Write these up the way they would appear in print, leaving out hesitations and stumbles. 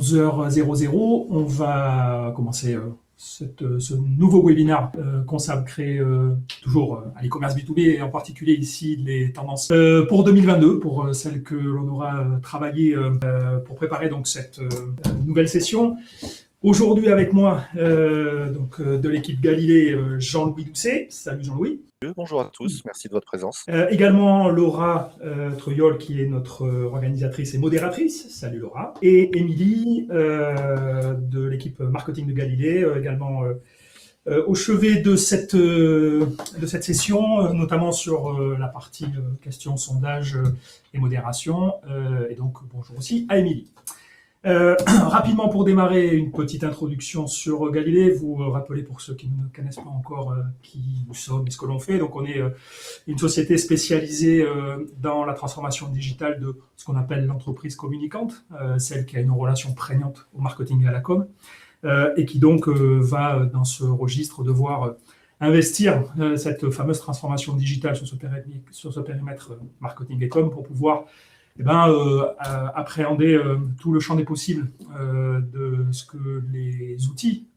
11h00, on va commencer ce nouveau webinaire consacré toujours à l'e-commerce B2B et en particulier ici les tendances pour 2022, pour celles que l'on aura travaillé pour préparer donc cette nouvelle session. Aujourd'hui avec moi, de l'équipe Galilée, Jean-Louis Doucet. Salut Jean-Louis. Bonjour à tous, merci de votre présence. Également Laura Treuyol, qui est notre organisatrice et modératrice. Salut Laura. Et Émilie de l'équipe marketing de Galilée, également au chevet de cette session, notamment sur la partie questions, sondages et modération. Et donc bonjour aussi à Émilie. Rapidement pour démarrer, une petite introduction sur Galilée. Vous rappelez pour ceux qui ne connaissent pas encore qui nous sommes et ce que l'on fait. Donc on est une société spécialisée dans la transformation digitale de ce qu'on appelle l'entreprise communicante, celle qui a une relation prégnante au marketing et à la com, et qui donc va dans ce registre devoir investir cette fameuse transformation digitale sur ce périmètre marketing et com pour pouvoir appréhender tout le champ des possibles de ce que les outils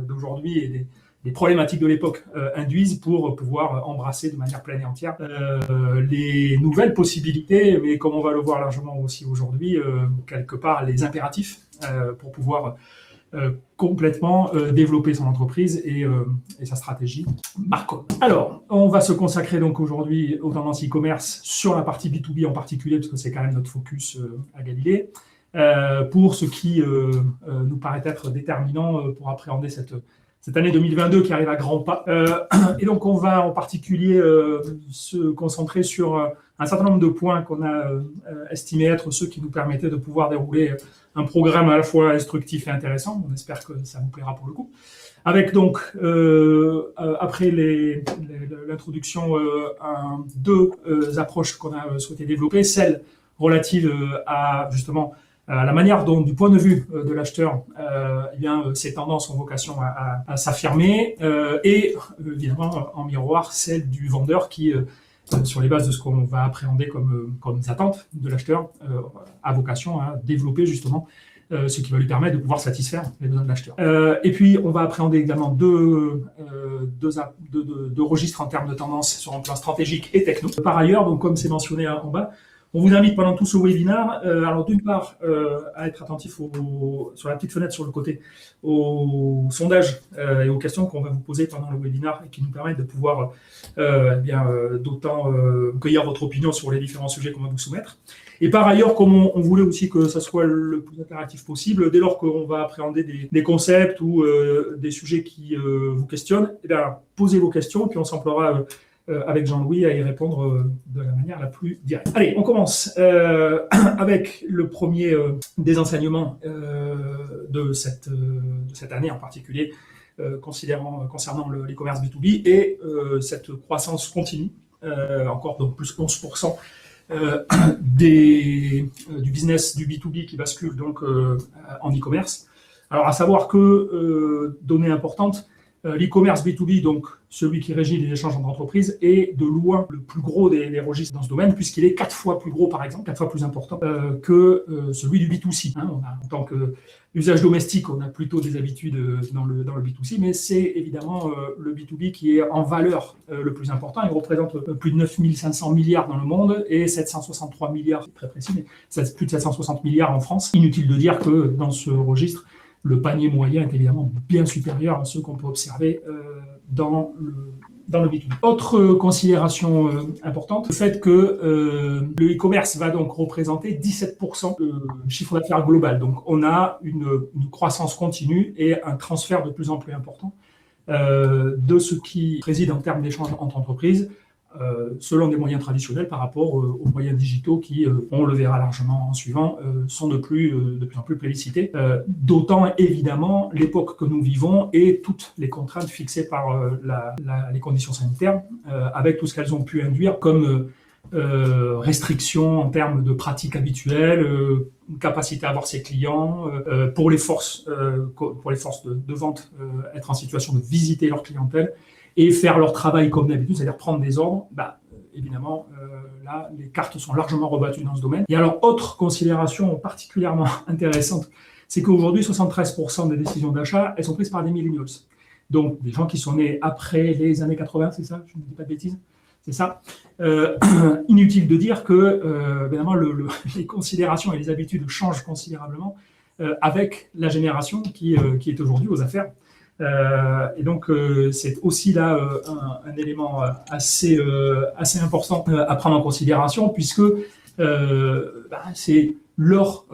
d'aujourd'hui et des problématiques de l'époque induisent pour pouvoir embrasser de manière pleine et entière les nouvelles possibilités, mais comme on va le voir largement aussi aujourd'hui, quelque part les impératifs pour pouvoir complètement développer son entreprise et sa stratégie Marcom. Alors, on va se consacrer donc aujourd'hui aux tendances e-commerce sur la partie B2B en particulier, parce que c'est quand même notre focus à Galilée, pour ce qui nous paraît être déterminant pour appréhender cette année 2022 qui arrive à grands pas. Et donc, on va en particulier se concentrer sur un certain nombre de points qu'on a estimé être ceux qui nous permettaient de pouvoir dérouler un programme à la fois instructif et intéressant. On espère que ça vous plaira pour le coup. Avec donc, après l'introduction, deux approches qu'on a souhaité développer, celle relative à justement à la manière dont, du point de vue de l'acheteur, ces tendances ont vocation à s'affirmer, et évidemment en miroir celle du vendeur qui, sur les bases de ce qu'on va appréhender comme attentes de l'acheteur, a vocation à développer justement ce qui va lui permettre de pouvoir satisfaire les besoins de l'acheteur. Et puis on va appréhender également deux registres en termes de tendances sur un plan stratégique et techno. Par ailleurs, donc comme c'est mentionné en bas, on vous invite pendant tout ce webinaire, alors d'une part, à être attentif sur la petite fenêtre sur le côté, aux sondages et aux questions qu'on va vous poser pendant le webinaire et qui nous permettent de pouvoir d'autant cueillir votre opinion sur les différents sujets qu'on va vous soumettre. Et par ailleurs, comme on voulait aussi que ça soit le plus interactif possible, dès lors qu'on va appréhender des concepts ou des sujets qui vous questionnent, posez vos questions, puis on s'emploiera avec Jean-Louis à y répondre de la manière la plus directe. Allez, on commence avec le premier des enseignements de cette année en particulier, concernant l'e-commerce B2B et cette croissance continue, encore donc plus 11% du business du B2B qui bascule donc en e-commerce. Alors à savoir que, donnée importante, l'e-commerce B2B, donc celui qui régit les échanges entre entreprises, est de loin le plus gros des registres dans ce domaine, puisqu'il est 4 fois plus gros, par exemple, 4 fois plus important que celui du B2C. En tant qu'usage domestique, on a plutôt des habitudes dans le B2C, mais c'est évidemment le B2B qui est en valeur le plus important. Il représente plus de 9 500 milliards dans le monde et 763 milliards, c'est très précis, mais plus de 760 milliards en France. Inutile de dire que dans ce registre, le panier moyen est évidemment bien supérieur à ceux qu'on peut observer dans le B2B. Autre considération importante, le fait que le e-commerce va donc représenter 17% du chiffre d'affaires global. Donc on a une croissance continue et un transfert de plus en plus important de ce qui préside en termes d'échanges entre entreprises, selon des moyens traditionnels par rapport aux moyens digitaux qui, on le verra largement en suivant, sont de plus en plus plébiscités. D'autant évidemment l'époque que nous vivons et toutes les contraintes fixées par les conditions sanitaires, avec tout ce qu'elles ont pu induire comme restrictions en termes de pratiques habituelles, capacité à avoir ses clients, pour les forces de vente, être en situation de visiter leur clientèle et faire leur travail comme d'habitude, c'est-à-dire prendre des ordres. Évidemment, là, les cartes sont largement rebattues dans ce domaine. Et alors, autre considération particulièrement intéressante c'est qu'aujourd'hui, 73% des décisions d'achat, elles sont prises par des millennials. Donc, des gens qui sont nés après les années 80, c'est ça? Je ne dis pas de bêtises. C'est ça. Inutile de dire que, évidemment, les considérations et les habitudes changent considérablement avec la génération qui est aujourd'hui aux affaires. Et donc, c'est aussi là un élément assez important à prendre en considération, puisque c'est leurs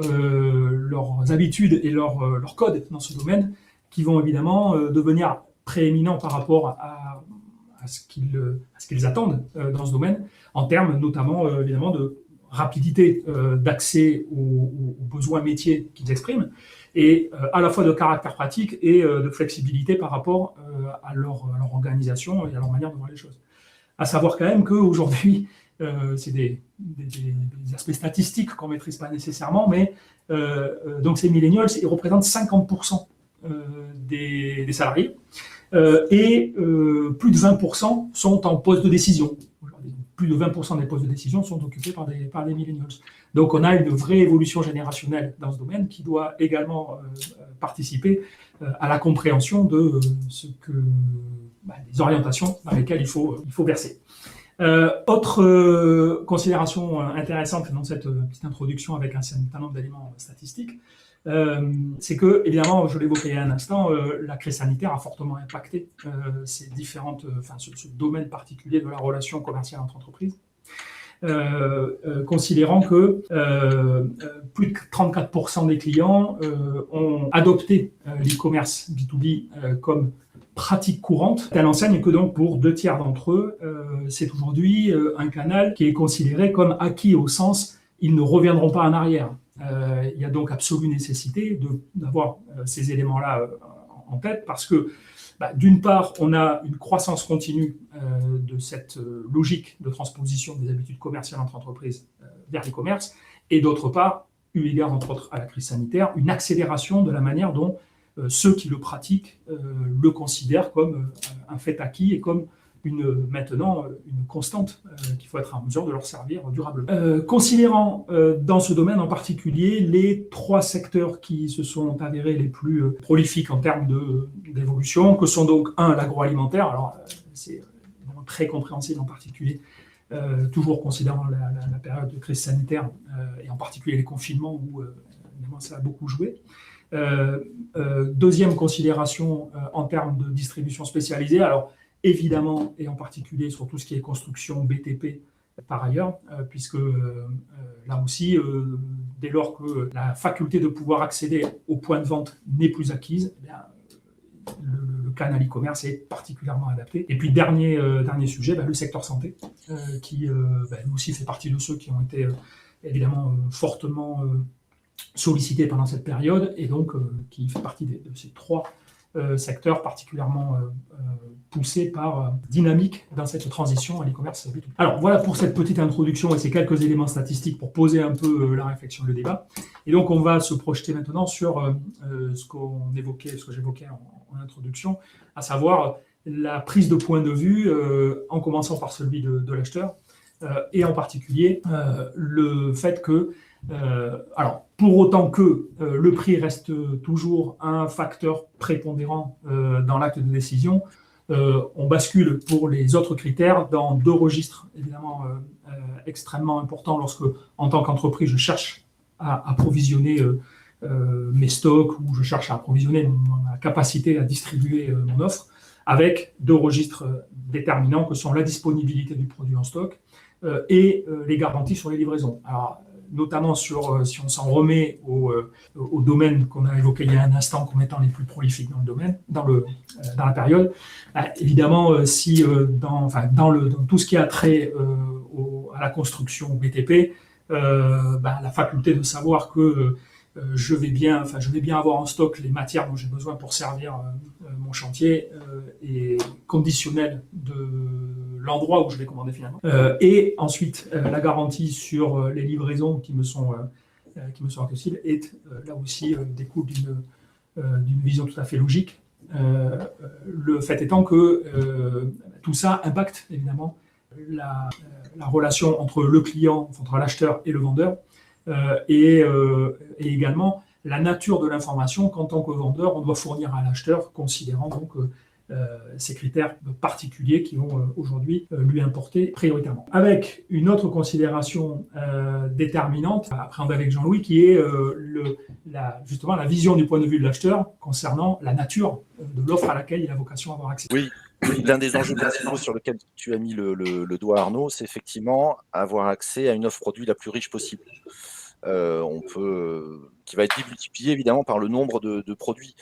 habitudes et leurs codes dans ce domaine qui vont évidemment devenir prééminents par rapport à ce qu'ils attendent dans ce domaine, en termes notamment évidemment de rapidité d'accès aux besoins métiers qu'ils expriment, et à la fois de caractère pratique et de flexibilité par rapport à leur organisation et à leur manière de voir les choses. À savoir quand même qu'aujourd'hui, c'est des aspects statistiques qu'on ne maîtrise pas nécessairement, mais donc ces millennials, ils représentent 50% des salariés, et plus de 20% sont en poste de décision. Plus de 20% des postes de décision sont occupés par des millennials. Donc on a une vraie évolution générationnelle dans ce domaine qui doit également participer à la compréhension de des orientations dans lesquelles il faut verser. Autre considération intéressante dans cette petite introduction avec un certain nombre d'éléments statistiques, c'est que, évidemment, je l'évoquais il y a un instant, la crise sanitaire a fortement impacté ce domaine particulier de la relation commerciale entre entreprises, considérant que plus de 34% des clients ont adopté l'e-commerce B2B comme pratique courante, à l'enseigne que donc pour 2/3 d'entre eux, c'est aujourd'hui un canal qui est considéré comme acquis au sens ils ne reviendront pas en arrière. Il y a donc absolue nécessité d'avoir ces éléments-là en tête parce que, d'une part, on a une croissance continue de cette logique de transposition des habitudes commerciales entre entreprises vers l'e-commerce, et d'autre part, eu égard entre autres à la crise sanitaire, une accélération de la manière dont ceux qui le pratiquent le considèrent comme un fait acquis et comme maintenant une constante qu'il faut être en mesure de leur servir durablement. Considérant dans ce domaine en particulier les 3 secteurs qui se sont avérés les plus prolifiques en termes d'évolution, que sont donc l'agroalimentaire, alors c'est très compréhensible en particulier, toujours considérant la période de crise sanitaire et en particulier les confinements où évidemment ça a beaucoup joué. Deuxième considération en termes de distribution spécialisée, alors évidemment, et en particulier sur tout ce qui est construction, BTP, par ailleurs, puisque là aussi, dès lors que la faculté de pouvoir accéder au point de vente n'est plus acquise, eh bien, le canal e-commerce est particulièrement adapté. Et puis, dernier sujet, le secteur santé, qui lui aussi fait partie de ceux qui ont été évidemment fortement sollicités pendant cette période, et donc qui fait partie de ces 3 secteur particulièrement poussé par dynamique dans cette transition à l'e-commerce B2B. Alors voilà pour cette petite introduction et ces quelques éléments statistiques pour poser un peu la réflexion, le débat. Et donc on va se projeter maintenant sur ce que j'évoquais en introduction, à savoir la prise de point de vue, en commençant par celui de l'acheteur, et en particulier le fait que alors, pour autant que le prix reste toujours un facteur prépondérant dans l'acte de décision, on bascule pour les autres critères dans 2 registres évidemment extrêmement importants lorsque, en tant qu'entreprise, je cherche à approvisionner mes stocks ou je cherche à approvisionner ma capacité à distribuer mon offre, avec 2 registres déterminants que sont la disponibilité du produit en stock et les garanties sur les livraisons. Alors, notamment si on s'en remet au domaine qu'on a évoqué il y a un instant comme étant les plus prolifiques dans le domaine, dans la période, évidemment, si dans tout ce qui a trait à la construction BTP, la faculté de savoir que je vais bien avoir en stock les matières dont j'ai besoin pour servir mon chantier est conditionnelle de l'endroit où je vais commander finalement. Et ensuite, la garantie sur les livraisons qui me sont accessibles est là aussi découle d'une vision tout à fait logique. Le fait étant que tout ça impacte évidemment la relation entre le client, entre l'acheteur et le vendeur, et également la nature de l'information qu'en tant que vendeur, on doit fournir à l'acheteur, considérant donc ces critères particuliers qui vont aujourd'hui lui importer prioritairement. Avec une autre considération déterminante, appréhendée avec Jean-Louis, qui est justement la vision du point de vue de l'acheteur concernant la nature de l'offre à laquelle il a vocation à avoir accès. Oui, l'un des enjeux principaux sur lequel tu as mis le doigt, Arnaud, c'est effectivement avoir accès à une offre produit la plus riche possible. Qui va être multiplié évidemment par le nombre de produits.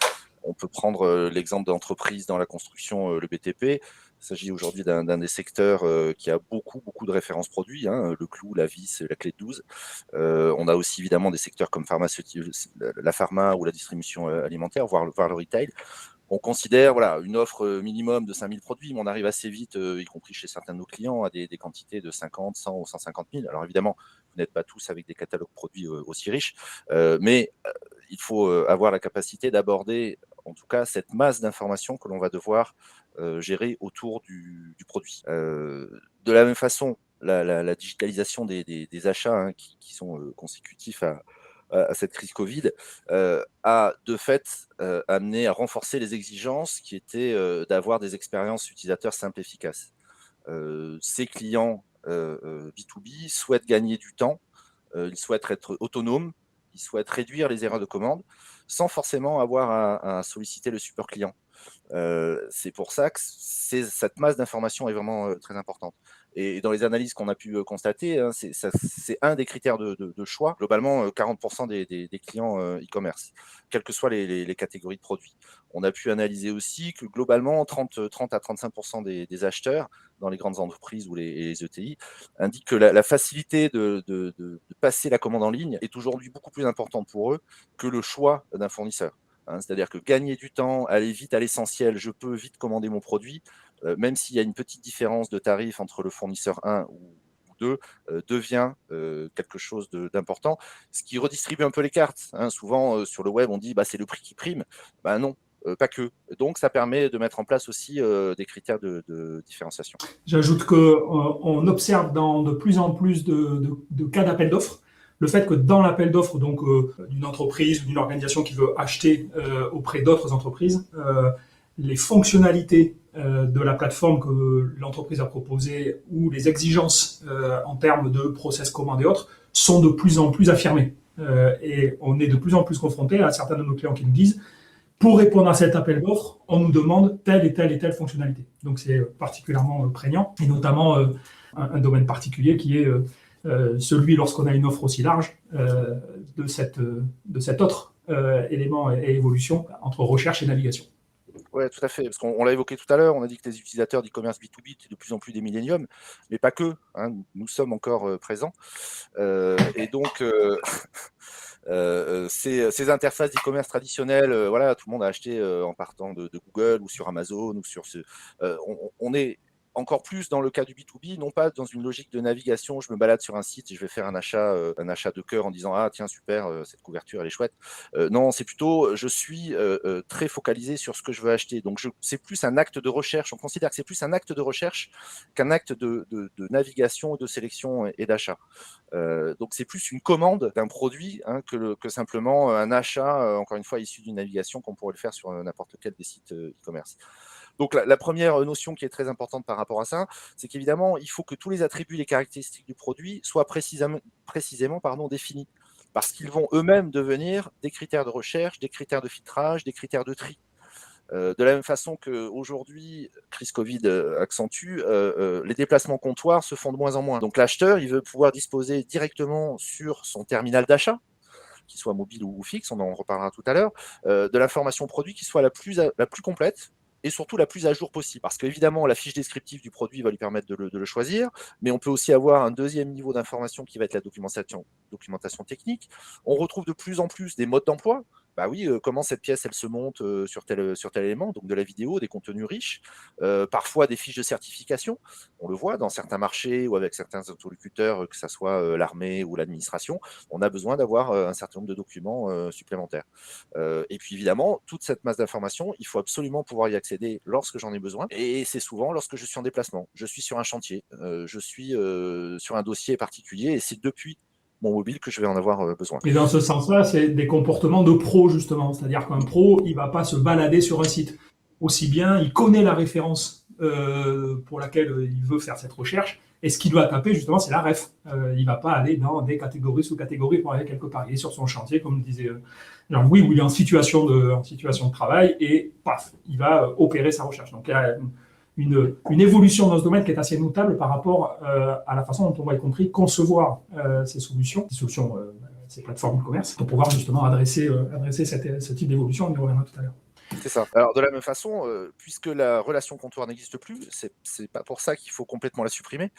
On peut prendre l'exemple d'entreprises dans la construction, le BTP. Il s'agit aujourd'hui d'un des secteurs qui a beaucoup de références produits, hein, le clou, la vis, la clé de 12. On a aussi évidemment des secteurs comme pharmaceutique, la pharma ou la distribution alimentaire, voire le retail. On considère une offre minimum de 5000 produits, mais on arrive assez vite, y compris chez certains de nos clients, à des quantités de 50, 100 ou 150 000. Alors évidemment, vous n'êtes pas tous avec des catalogues produits aussi riches, mais il faut avoir la capacité d'aborder, en tout cas, cette masse d'informations que l'on va devoir gérer autour du produit. De la même façon, la digitalisation des achats, hein, qui sont consécutifs à cette crise Covid, a de fait amené à renforcer les exigences qui étaient d'avoir des expériences utilisateurs simples et efficaces. Ces clients B2B souhaitent gagner du temps, ils souhaitent être autonomes, ils souhaitent réduire les erreurs de commande sans forcément avoir à solliciter le support client. C'est pour ça que cette masse d'informations est vraiment très importante. Et dans les analyses qu'on a pu constater, hein, c'est un des critères de choix. Globalement, 40% des clients e-commerce, quelles que soient les catégories de produits. On a pu analyser aussi que globalement, 30 à 35% des acheteurs dans les grandes entreprises ou les ETI indiquent que la facilité de passer la commande en ligne est aujourd'hui beaucoup plus importante pour eux que le choix d'un fournisseur. Hein, c'est-à-dire que gagner du temps, aller vite à l'essentiel, je peux vite commander mon produit, même s'il y a une petite différence de tarif entre le fournisseur 1 ou 2, devient quelque chose d'important, ce qui redistribue un peu les cartes. Hein. Souvent, sur le web, on dit c'est le prix qui prime. Non, pas que. Donc, ça permet de mettre en place aussi des critères de différenciation. J'ajoute qu'on observe dans de plus en plus de cas d'appel d'offres le fait que dans l'appel d'offres donc d'une entreprise ou d'une organisation qui veut acheter auprès d'autres entreprises, les fonctionnalités de la plateforme que l'entreprise a proposée ou les exigences en termes de process commande et autres sont de plus en plus affirmées. Et on est de plus en plus confronté à certains de nos clients qui nous disent pour répondre à cet appel d'offres, on nous demande telle et telle et telle fonctionnalité. Donc c'est particulièrement prégnant, et notamment un domaine particulier qui est celui, lorsqu'on a une offre aussi large, de cet autre élément et évolution entre recherche et navigation. Oui, tout à fait, parce qu'on l'a évoqué tout à l'heure, on a dit que les utilisateurs d'e-commerce B2B étaient de plus en plus des milléniums, mais pas que, hein, nous sommes encore présents. Et donc, ces interfaces d'e-commerce traditionnelles, tout le monde a acheté en partant de Google ou sur Amazon ou sur on est encore plus dans le cas du B2B, non pas dans une logique de navigation, je me balade sur un site et je vais faire un achat de cœur en disant tiens super, cette couverture elle est chouette. Non, c'est plutôt je suis très focalisé sur ce que je veux acheter. Donc c'est plus un acte de recherche. On considère que c'est plus un acte de recherche qu'un acte de navigation, de sélection et d'achat. Donc c'est plus une commande d'un produit que simplement un achat, encore une fois issu d'une navigation comme on pourrait le faire sur n'importe quel des sites e-commerce. Donc la première notion qui est très importante par rapport à ça, c'est qu'évidemment, il faut que tous les attributs, les caractéristiques du produit soient précisément définis, parce qu'ils vont eux-mêmes devenir des critères de recherche, des critères de filtrage, des critères de tri. De la même façon qu'aujourd'hui, crise Covid accentue, les déplacements comptoirs se font de moins en moins. Donc l'acheteur, il veut pouvoir disposer directement sur son terminal d'achat, qu'il soit mobile ou fixe, on en reparlera tout à l'heure, de l'information produit qui soit la plus complète, et surtout la plus à jour possible. Parce qu'évidemment, la fiche descriptive du produit va lui permettre de le choisir, mais on peut aussi avoir un deuxième niveau d'information qui va être la documentation technique. On retrouve de plus en plus des modes d'emploi. Bah oui, comment cette pièce, elle se monte sur tel élément, donc de la vidéo, des contenus riches, parfois des fiches de certification. On le voit dans certains marchés ou avec certains interlocuteurs, que ce soit l'armée ou l'administration, on a besoin d'avoir un certain nombre de documents supplémentaires. Et puis évidemment, toute cette masse d'informations, il faut absolument pouvoir y accéder lorsque j'en ai besoin. Et c'est souvent lorsque je suis en déplacement. Je suis sur un chantier, je suis sur un dossier particulier, et c'est depuis mon mobile que je vais en avoir besoin. Et dans ce sens-là, c'est des comportements de pro, justement. C'est-à-dire qu'un pro, il ne va pas se balader sur un site. Aussi bien, il connaît la référence pour laquelle il veut faire cette recherche. Et ce qu'il doit taper, justement, c'est la ref. Il ne va pas aller dans des catégories, sous-catégories pour aller quelque part. Il est sur son chantier, comme le disait Jean-Louis, où il est en situation de travail et paf, il va opérer sa recherche. Donc, il y a une évolution dans ce domaine qui est assez notable par rapport à la façon dont on va, y compris, concevoir ces solutions, ces plateformes e-commerce, pour pouvoir justement adresser ce type d'évolution. On y reviendra tout à l'heure. C'est ça. Alors, de la même façon, puisque la relation comptoir n'existe plus, c'est pas pour ça qu'il faut complètement la supprimer.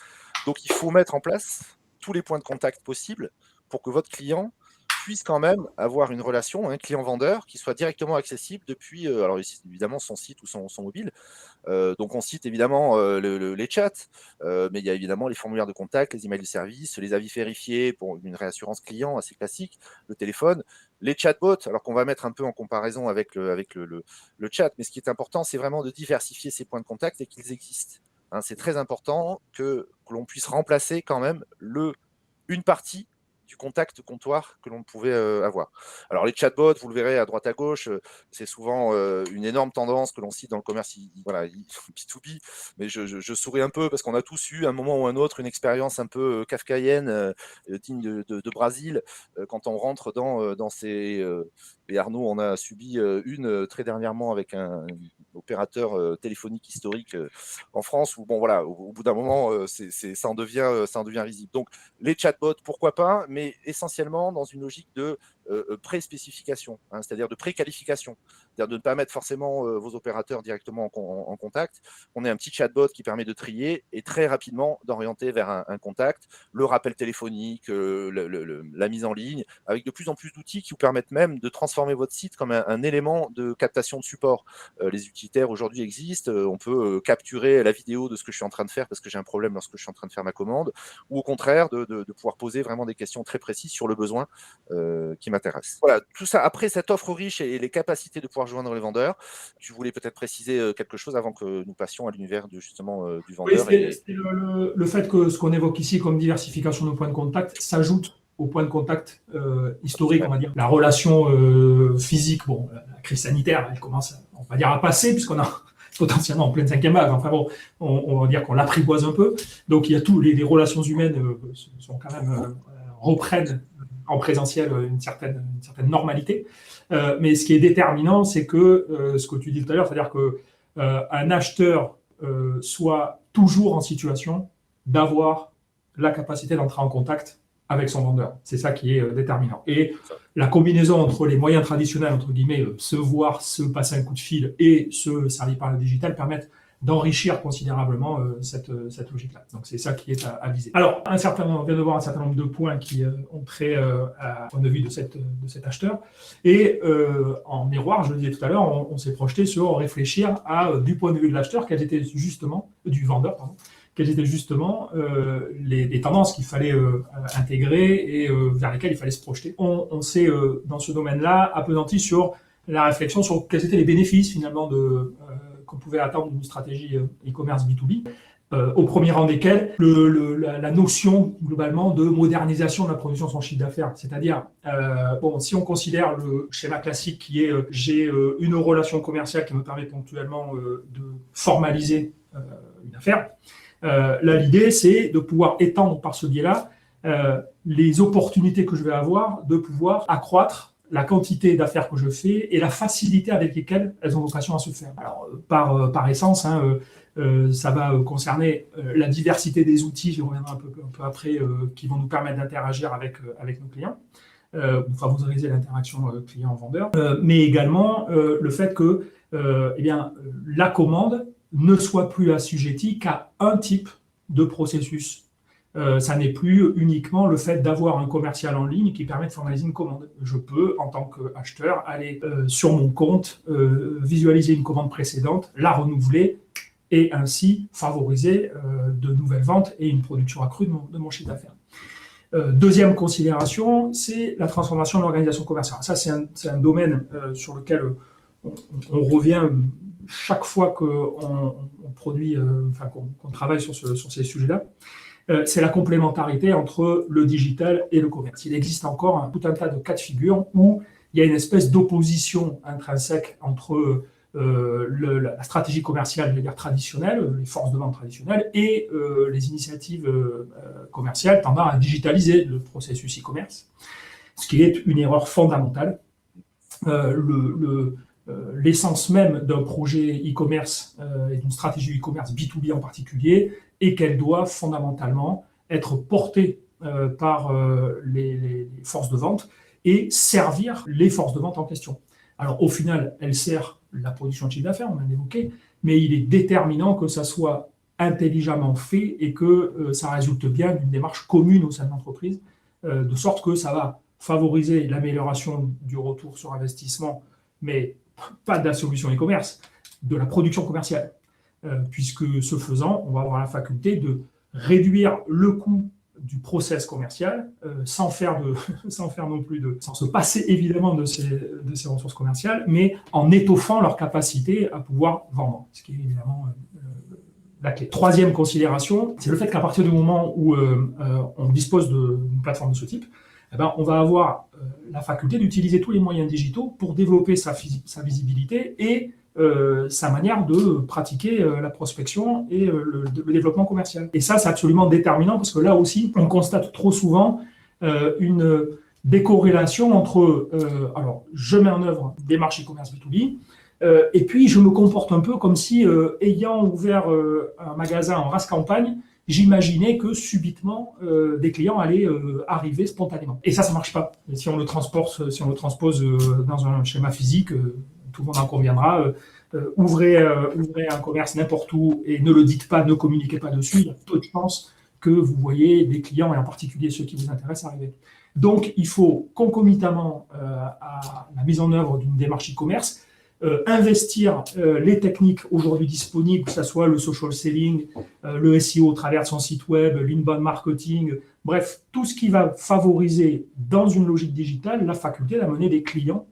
Donc, il faut mettre en place tous les points de contact possibles pour que votre client puisse quand même avoir une relation, un client-vendeur, qui soit directement accessible depuis, alors évidemment, son site ou son mobile. Donc, on cite évidemment les chats, mais il y a évidemment les formulaires de contact, les emails de service, les avis vérifiés pour une réassurance client assez classique, le téléphone, les chatbots, alors qu'on va mettre un peu en comparaison avec le chat. Mais ce qui est important, c'est vraiment de diversifier ces points de contact et qu'ils existent. Hein, c'est très important que l'on puisse remplacer quand même une partie du contact comptoir que l'on pouvait avoir. Alors les chatbots, vous le verrez à droite à gauche, c'est souvent une énorme tendance que l'on cite dans le commerce B2B, mais je souris un peu parce qu'on a tous eu à un moment ou un autre une expérience un peu kafkaïenne, digne de Brésil, quand on rentre dans ces... et Arnaud en a subi une très dernièrement avec un opérateur téléphonique historique en France, où bon voilà, au bout d'un moment, ça en devient risible. Donc les chatbots, pourquoi pas, mais essentiellement dans une logique de pré-spécification, hein, c'est-à-dire de pré-qualification, c'est-à-dire de ne pas mettre forcément vos opérateurs directement en contact. On ait un petit chatbot qui permet de trier et très rapidement d'orienter vers un contact, le rappel téléphonique, la mise en ligne, avec de plus en plus d'outils qui vous permettent même de transformer votre site comme un élément de captation de support. Les utilitaires aujourd'hui existent, on peut capturer la vidéo de ce que je suis en train de faire parce que j'ai un problème lorsque je suis en train de faire ma commande, ou au contraire de pouvoir poser vraiment des questions très précises sur le besoin qui m'intéresse. Voilà, tout ça, après cette offre riche et les capacités de pouvoir joindre les vendeurs, tu voulais peut-être préciser quelque chose avant que nous passions à l'univers justement du vendeur. Oui, c'est le fait que ce qu'on évoque ici comme diversification de points de contact s'ajoute aux points de contact historiques, on va dire. La relation physique, bon, la crise sanitaire, elle commence, on va dire, à passer, puisqu'on a potentiellement en pleine 5e vague. Enfin bon, on va dire qu'on l'apprivoise un peu. Donc il y a tous les relations humaines sont quand même reprennent en présentiel une certaine normalité. Mais ce qui est déterminant, c'est que ce que tu dis tout à l'heure, c'est-à-dire que un acheteur soit toujours en situation d'avoir la capacité d'entrer en contact avec son vendeur. C'est ça qui est déterminant. Et la combinaison entre les moyens traditionnels, entre guillemets, se voir, se passer un coup de fil et se servir par le digital permettent d'enrichir considérablement cette logique-là. Donc c'est ça qui est à viser. Alors, on vient de voir un certain nombre de points qui ont trait à point de vue de cet acheteur. Et en miroir, je le disais tout à l'heure, on s'est projeté sur réfléchir du point de vue de l'acheteur, du vendeur, pardon, quelles étaient justement les tendances qu'il fallait intégrer et vers lesquelles il fallait se projeter. On s'est, dans ce domaine-là, appesanti sur la réflexion sur quels étaient les bénéfices finalement qu'on pouvait attendre d'une stratégie e-commerce B2B, au premier rang desquels la notion globalement de modernisation de la production de son chiffre d'affaires. C'est-à-dire, si on considère le schéma classique qui est j'ai une relation commerciale qui me permet ponctuellement de formaliser une affaire, là l'idée c'est de pouvoir étendre par ce biais-là les opportunités que je vais avoir de pouvoir accroître la quantité d'affaires que je fais et la facilité avec lesquelles elles ont vocation à se faire. Alors, par essence, ça va concerner la diversité des outils, j'y reviendrai un peu après, qui vont nous permettre d'interagir avec nos clients, favoriser l'interaction client-vendeur, mais également le fait que la commande ne soit plus assujettie qu'à un type de processus. Ça n'est plus uniquement le fait d'avoir un commercial en ligne qui permet de formaliser une commande. Je peux, en tant qu'acheteur, aller sur mon compte, visualiser une commande précédente, la renouveler et ainsi favoriser de nouvelles ventes et une production accrue de mon chiffre d'affaires. Deuxième considération, c'est la transformation de l'organisation commerciale. Ça, c'est un domaine sur lequel on revient chaque fois qu'on produit, qu'on travaille sur ces sujets-là. c'est la complémentarité entre le digital et le commerce. Il existe encore tout un tas de cas de figure où il y a une espèce d'opposition intrinsèque entre la stratégie commerciale, je veux dire traditionnelle, les forces de vente traditionnelles, et les initiatives commerciales tendant à digitaliser le processus e-commerce, ce qui est une erreur fondamentale. L'essence même d'un projet e-commerce et d'une stratégie e-commerce B2B en particulier est qu'elle doit fondamentalement être portée par les forces de vente et servir les forces de vente en question. Alors au final, elle sert la production de chiffre d'affaires, on l'a évoqué, mais il est déterminant que ça soit intelligemment fait et que ça résulte bien d'une démarche commune au sein de l'entreprise, de sorte que ça va favoriser l'amélioration du retour sur investissement, mais pas de la solution e-commerce, de la production commerciale. Puisque ce faisant, on va avoir la faculté de réduire le coût du process commercial sans se passer évidemment de ces ressources commerciales, mais en étoffant leur capacité à pouvoir vendre, ce qui est évidemment la clé. Troisième considération, c'est le fait qu'à partir du moment où on dispose d'une plateforme de ce type, eh ben, on va avoir la faculté d'utiliser tous les moyens digitaux pour développer sa visibilité et sa manière de pratiquer la prospection et le développement commercial. Et ça, c'est absolument déterminant parce que là aussi, on constate trop souvent une décorrélation entre alors, je mets en œuvre des démarches e-commerce B2B et puis je me comporte un peu comme si, ayant ouvert un magasin en race campagne, j'imaginais que subitement des clients allaient arriver spontanément. Et ça marche pas. Et si on le transpose dans un schéma physique, tout le monde en conviendra, ouvrez un commerce n'importe où et ne le dites pas, ne communiquez pas dessus, il y a peu de chances que vous voyez des clients, et en particulier ceux qui vous intéressent, arriver. Donc, il faut concomitamment à la mise en œuvre d'une démarche e-commerce, investir les techniques aujourd'hui disponibles, que ce soit le social selling, le SEO au travers de son site web, l'inbound marketing, bref, tout ce qui va favoriser dans une logique digitale la faculté d'amener des clients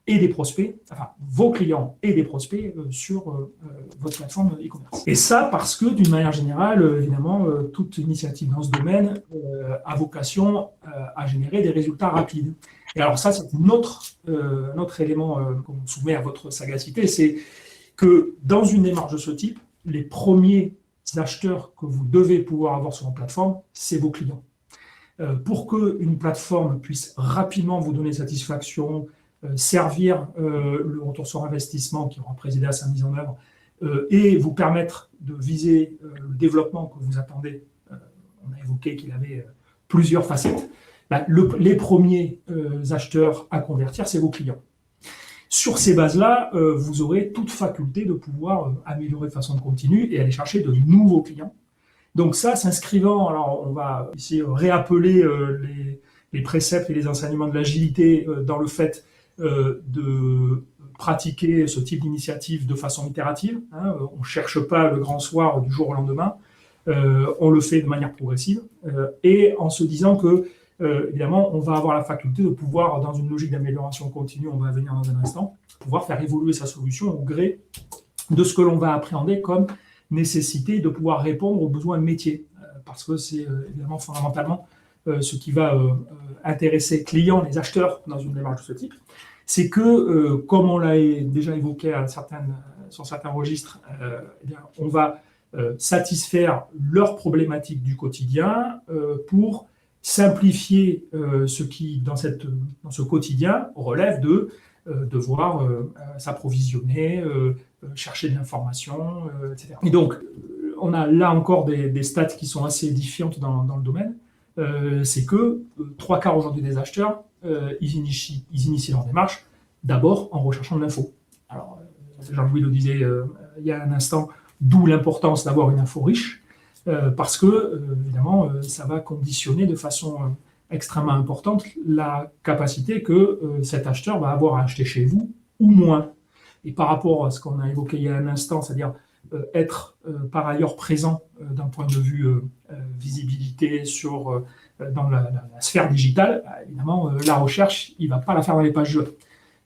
et des prospects, enfin vos clients et des prospects sur votre plateforme e-commerce. Et ça parce que d'une manière générale, évidemment, toute initiative dans ce domaine a vocation à générer des résultats rapides. Et alors ça, c'est un autre élément qu'on soumet à votre sagacité, c'est que dans une démarche de ce type, les premiers acheteurs que vous devez pouvoir avoir sur une plateforme, c'est vos clients. Pour qu'une plateforme puisse rapidement vous donner satisfaction, servir le retour sur investissement qui aura présidé à sa mise en œuvre et vous permettre de viser le développement que vous attendez. On a évoqué qu'il avait plusieurs facettes. Les premiers acheteurs à convertir, c'est vos clients. Sur ces bases-là, vous aurez toute faculté de pouvoir améliorer de façon continue et aller chercher de nouveaux clients. Donc ça, s'inscrivant, alors on va ici réappeler les préceptes et les enseignements de l'agilité dans le fait de pratiquer ce type d'initiative de façon itérative. On ne cherche pas le grand soir du jour au lendemain, on le fait de manière progressive et en se disant que évidemment, on va avoir la faculté de pouvoir, dans une logique d'amélioration continue, on va venir dans un instant, pouvoir faire évoluer sa solution au gré de ce que l'on va appréhender comme nécessité de pouvoir répondre aux besoins de métier. Parce que c'est évidemment fondamentalement ce qui va intéresser les clients, les acheteurs dans une démarche de ce type. C'est que, comme on l'a déjà évoqué sur certains registres, eh bien, on va satisfaire leurs problématiques du quotidien pour simplifier ce qui, dans ce quotidien, relève de devoir s'approvisionner, chercher de l'information, etc. Et donc, on a là encore des stats qui sont assez édifiantes dans le domaine. C'est que 3/4 aujourd'hui des acheteurs, ils initient leur démarche d'abord en recherchant de l'info. Alors, Jean-Louis le disait il y a un instant, d'où l'importance d'avoir une info riche, parce que, évidemment, ça va conditionner de façon extrêmement importante la capacité que cet acheteur va avoir à acheter chez vous ou moins. Et par rapport à ce qu'on a évoqué il y a un instant, c'est-à-dire être par ailleurs présent d'un point de vue visibilité dans la sphère digitale, évidemment, la recherche, il ne va pas la faire dans les pages web.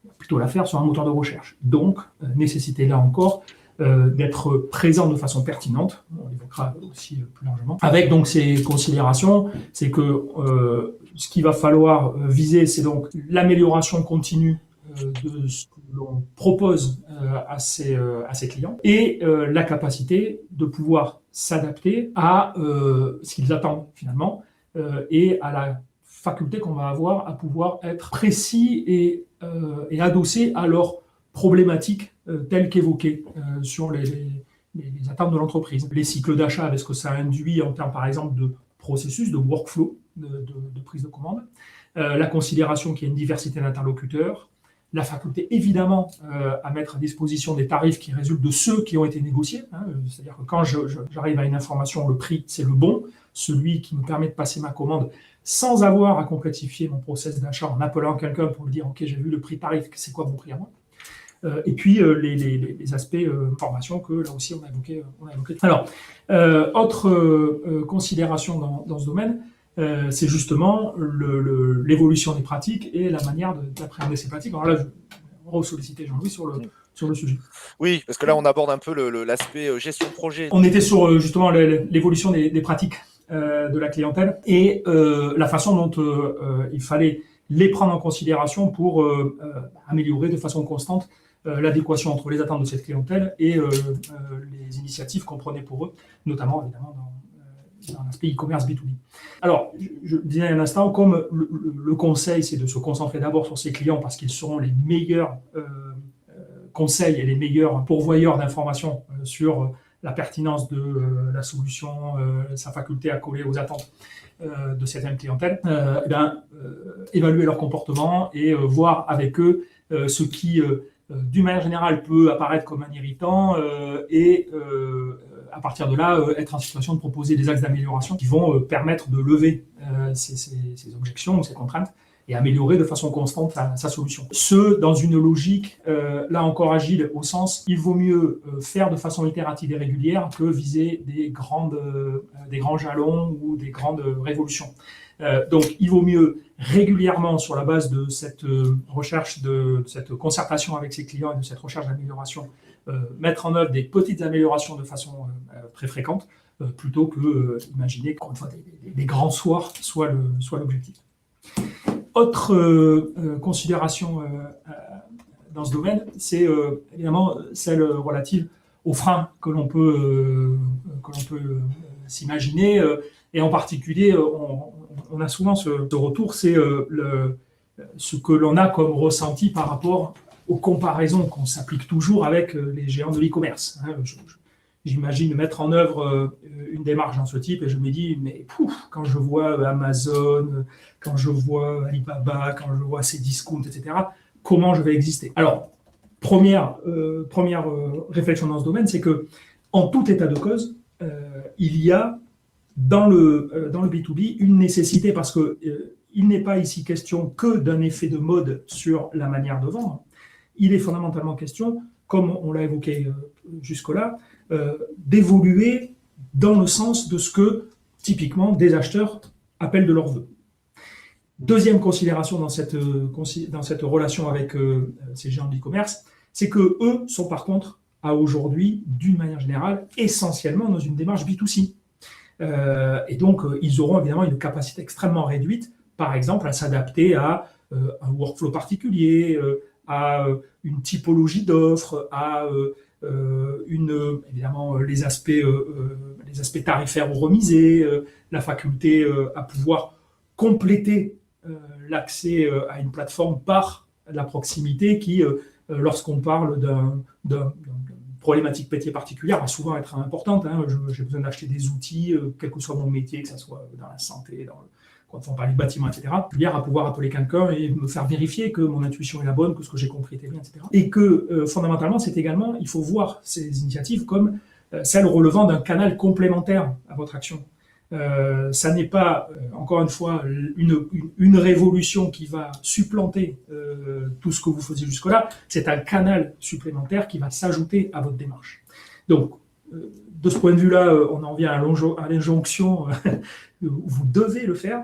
Il va plutôt la faire sur un moteur de recherche. Donc, nécessité là encore d'être présent de façon pertinente, on l'évoquera aussi plus largement. Avec donc ces considérations, c'est que ce qu'il va falloir viser, c'est donc l'amélioration continue de ce que l'on propose à ses clients et la capacité de pouvoir s'adapter à ce qu'ils attendent finalement et à la faculté qu'on va avoir à pouvoir être précis et adossé à leurs problématiques telles qu'évoquées sur les attentes de l'entreprise. Les cycles d'achat, avec ce que ça induit en termes par exemple de processus, de workflow, de prise de commande, la considération qu'il y a une diversité d'interlocuteurs, la faculté évidemment à mettre à disposition des tarifs qui résultent de ceux qui ont été négociés, c'est-à-dire que quand j'arrive à une information, le prix c'est le bon, celui qui me permet de passer ma commande sans avoir à complexifier mon process d'achat en appelant quelqu'un pour lui dire « Ok, j'ai vu le prix tarif, c'est quoi mon prix à moi ?» Et puis les aspects formation que là aussi on a évoqué. Alors, autre considération dans ce domaine, c'est justement l'évolution des pratiques et la manière d'appréhender ces pratiques. Alors là, je vais re-solliciter Jean-Louis sur le sujet. Oui, parce que là, on aborde un peu l'aspect gestion de projet. On était sur justement l'évolution des pratiques de la clientèle et la façon dont il fallait les prendre en considération pour améliorer de façon constante l'adéquation entre les attentes de cette clientèle et les initiatives qu'on prenait pour eux, notamment évidemment dans l'aspect e-commerce B2B. Alors, je disais un instant, comme le conseil, c'est de se concentrer d'abord sur ses clients parce qu'ils seront les meilleurs conseils et les meilleurs pourvoyeurs d'informations sur la pertinence de la solution, sa faculté à coller aux attentes de cette même clientèle, évaluer leur comportement et voir avec eux ce qui, d'une manière générale, peut apparaître comme un irritant et à partir de là, être en situation de proposer des axes d'amélioration qui vont permettre de lever ces objections ou ces contraintes et améliorer de façon constante sa solution. Ce, dans une logique, là encore agile, au sens, il vaut mieux faire de façon itérative et régulière que viser des grands jalons ou des grandes révolutions. Donc, il vaut mieux régulièrement, sur la base de cette recherche, de cette concertation avec ses clients et de cette recherche d'amélioration, mettre en œuvre des petites améliorations de façon très fréquente, plutôt que imaginer qu'encore une fois des grands soirs soit l'objectif. Autre considération dans ce domaine, c'est évidemment celle relative aux freins que l'on peut s'imaginer, et en particulier, on a souvent ce retour, c'est ce que l'on a comme ressenti par rapport aux comparaisons qu'on s'applique toujours avec les géants de l'e-commerce. J'imagine mettre en œuvre une démarche dans ce type et je me dis, mais quand je vois Amazon, quand je vois Alibaba, quand je vois Cdiscount, etc., comment je vais exister? Alors, première réflexion dans ce domaine, c'est que en tout état de cause, il y a dans le B2B une nécessité parce que il n'est pas ici question que d'un effet de mode sur la manière de vendre. Il est fondamentalement question, comme on l'a évoqué jusque-là, d'évoluer dans le sens de ce que, typiquement, des acheteurs appellent de leur vœu. Deuxième considération dans cette relation avec ces géants de l'e-commerce, c'est que eux sont par contre, à aujourd'hui, d'une manière générale, essentiellement dans une démarche B2C. Et donc, ils auront évidemment une capacité extrêmement réduite, par exemple, à s'adapter à un workflow particulier, à une typologie d'offres, à évidemment les aspects tarifaires ou remisés, la faculté à pouvoir compléter l'accès à une plateforme par la proximité qui, lorsqu'on parle d'une problématique métier particulière, va souvent être importante. J'ai besoin d'acheter des outils, quel que soit mon métier, que ce soit dans la santé, quand on parle du bâtiment, etc., à pouvoir appeler quelqu'un et me faire vérifier que mon intuition est la bonne, que ce que j'ai compris était bien, etc. Et que, fondamentalement, c'est également, il faut voir ces initiatives comme celles relevant d'un canal complémentaire à votre action. Ça n'est pas, encore une fois, une révolution qui va supplanter tout ce que vous faisiez jusque-là, c'est un canal supplémentaire qui va s'ajouter à votre démarche. Donc, de ce point de vue-là, on en vient à l'injonction où vous devez le faire,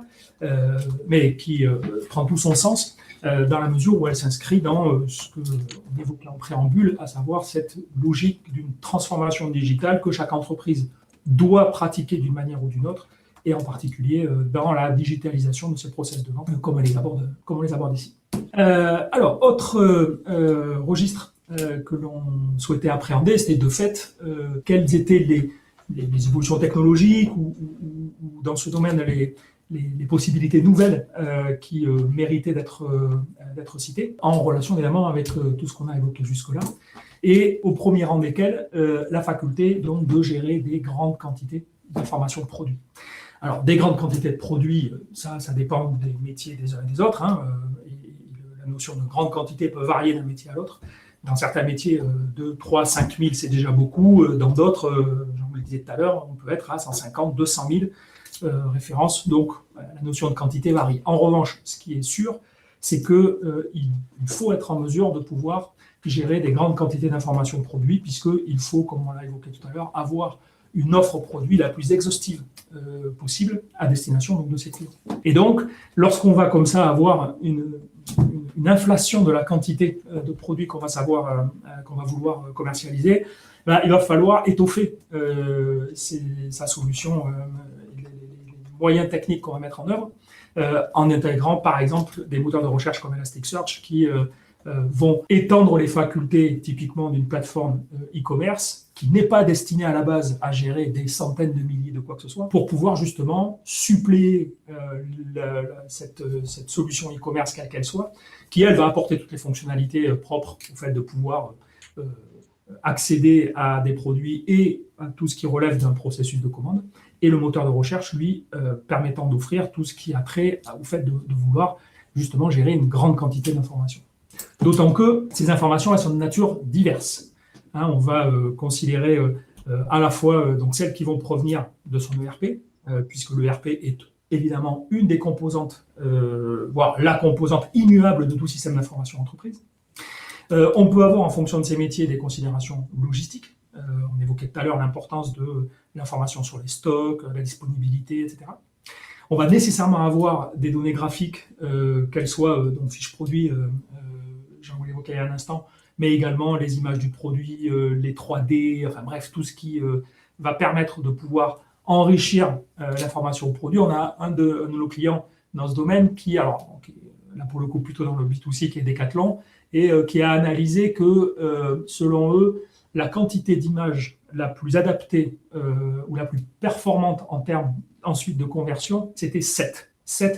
mais qui prend tout son sens. dans la mesure où elle s'inscrit dans ce qu'on évoquait en préambule, à savoir cette logique d'une transformation digitale que chaque entreprise doit pratiquer d'une manière ou d'une autre, et en particulier dans la digitalisation de ses process de vente, comme on les aborde ici. Alors, autre registre que l'on souhaitait appréhender, c'était de fait quelles étaient les évolutions technologiques ou dans ce domaine les possibilités nouvelles qui méritaient d'être citées, en relation évidemment avec tout ce qu'on a évoqué jusque-là, et au premier rang desquels la faculté donc, de gérer des grandes quantités d'informations de produits. Alors, des grandes quantités de produits, ça dépend des métiers des uns et des autres, hein, et la notion de grande quantité peut varier d'un métier à l'autre. Dans certains métiers, 2, 3, 5 000, c'est déjà beaucoup. Dans d'autres, j'en le disais tout à l'heure, on peut être à 150, 200 000 références. Donc, la notion de quantité varie. En revanche, ce qui est sûr, c'est qu'il faut être en mesure de pouvoir gérer des grandes quantités d'informations produits, puisqu'il faut, comme on l'a évoqué tout à l'heure, avoir une offre produit la plus exhaustive possible à destination donc, de ses clients. Et donc, lorsqu'on va comme ça avoir une inflation de la quantité de produits qu'on va vouloir commercialiser, il va falloir étoffer sa solution, les moyens techniques qu'on va mettre en œuvre, en intégrant par exemple des moteurs de recherche comme Elasticsearch qui vont étendre les facultés typiquement d'une plateforme e-commerce qui n'est pas destinée à la base à gérer des centaines de milliers de quoi que ce soit, pour pouvoir justement suppléer cette solution e-commerce quelle qu'elle soit, qui elle va apporter toutes les fonctionnalités propres au fait de pouvoir accéder à des produits et à tout ce qui relève d'un processus de commande, et le moteur de recherche, lui, permettant d'offrir tout ce qui a trait au fait de vouloir justement gérer une grande quantité d'informations. D'autant que ces informations, elles sont de nature diverse. On va considérer à la fois donc celles qui vont provenir de son ERP, puisque l'ERP est évidemment une des composantes, voire la composante immuable de tout système d'information entreprise. On peut avoir en fonction de ces métiers des considérations logistiques. On évoquait tout à l'heure l'importance de l'information sur les stocks, la disponibilité, etc. On va nécessairement avoir des données graphiques, qu'elles soient donc fiches produits, j'en voulais évoquer il y a un instant, mais également les images du produit, les 3D, enfin bref, tout ce qui va permettre de pouvoir enrichir l'information au produit. On a un de nos clients dans ce domaine qui, alors là pour le coup plutôt dans le B2C, qui est Decathlon, et qui a analysé que, selon eux, la quantité d'images la plus adaptée ou la plus performante en termes ensuite de conversion, c'était 7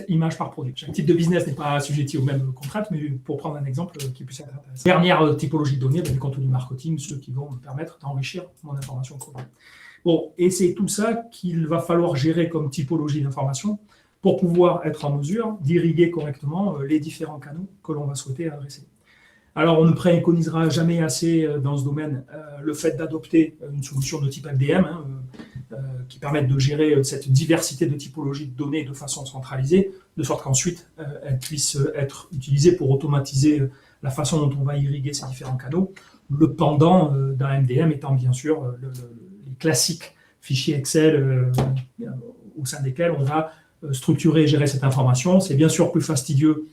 images par produit. Chaque type de business n'est pas assujetti aux mêmes contraintes, mais pour prendre un exemple qui puisse être intéressant. Dernière typologie de données, du contenu marketing, ceux qui vont me permettre d'enrichir mon information produit. Bon, et c'est tout ça qu'il va falloir gérer comme typologie d'information pour pouvoir être en mesure d'irriguer correctement les différents canaux que l'on va souhaiter adresser. Alors, on ne préconisera jamais assez dans ce domaine le fait d'adopter une solution de type MDM qui permette de gérer cette diversité de typologies de données de façon centralisée, de sorte qu'ensuite, elles puissent être utilisées pour automatiser la façon dont on va irriguer ces différents canaux. Le pendant d'un MDM étant bien sûr les classiques fichiers Excel au sein desquels on va structurer et gérer cette information. C'est bien sûr plus fastidieux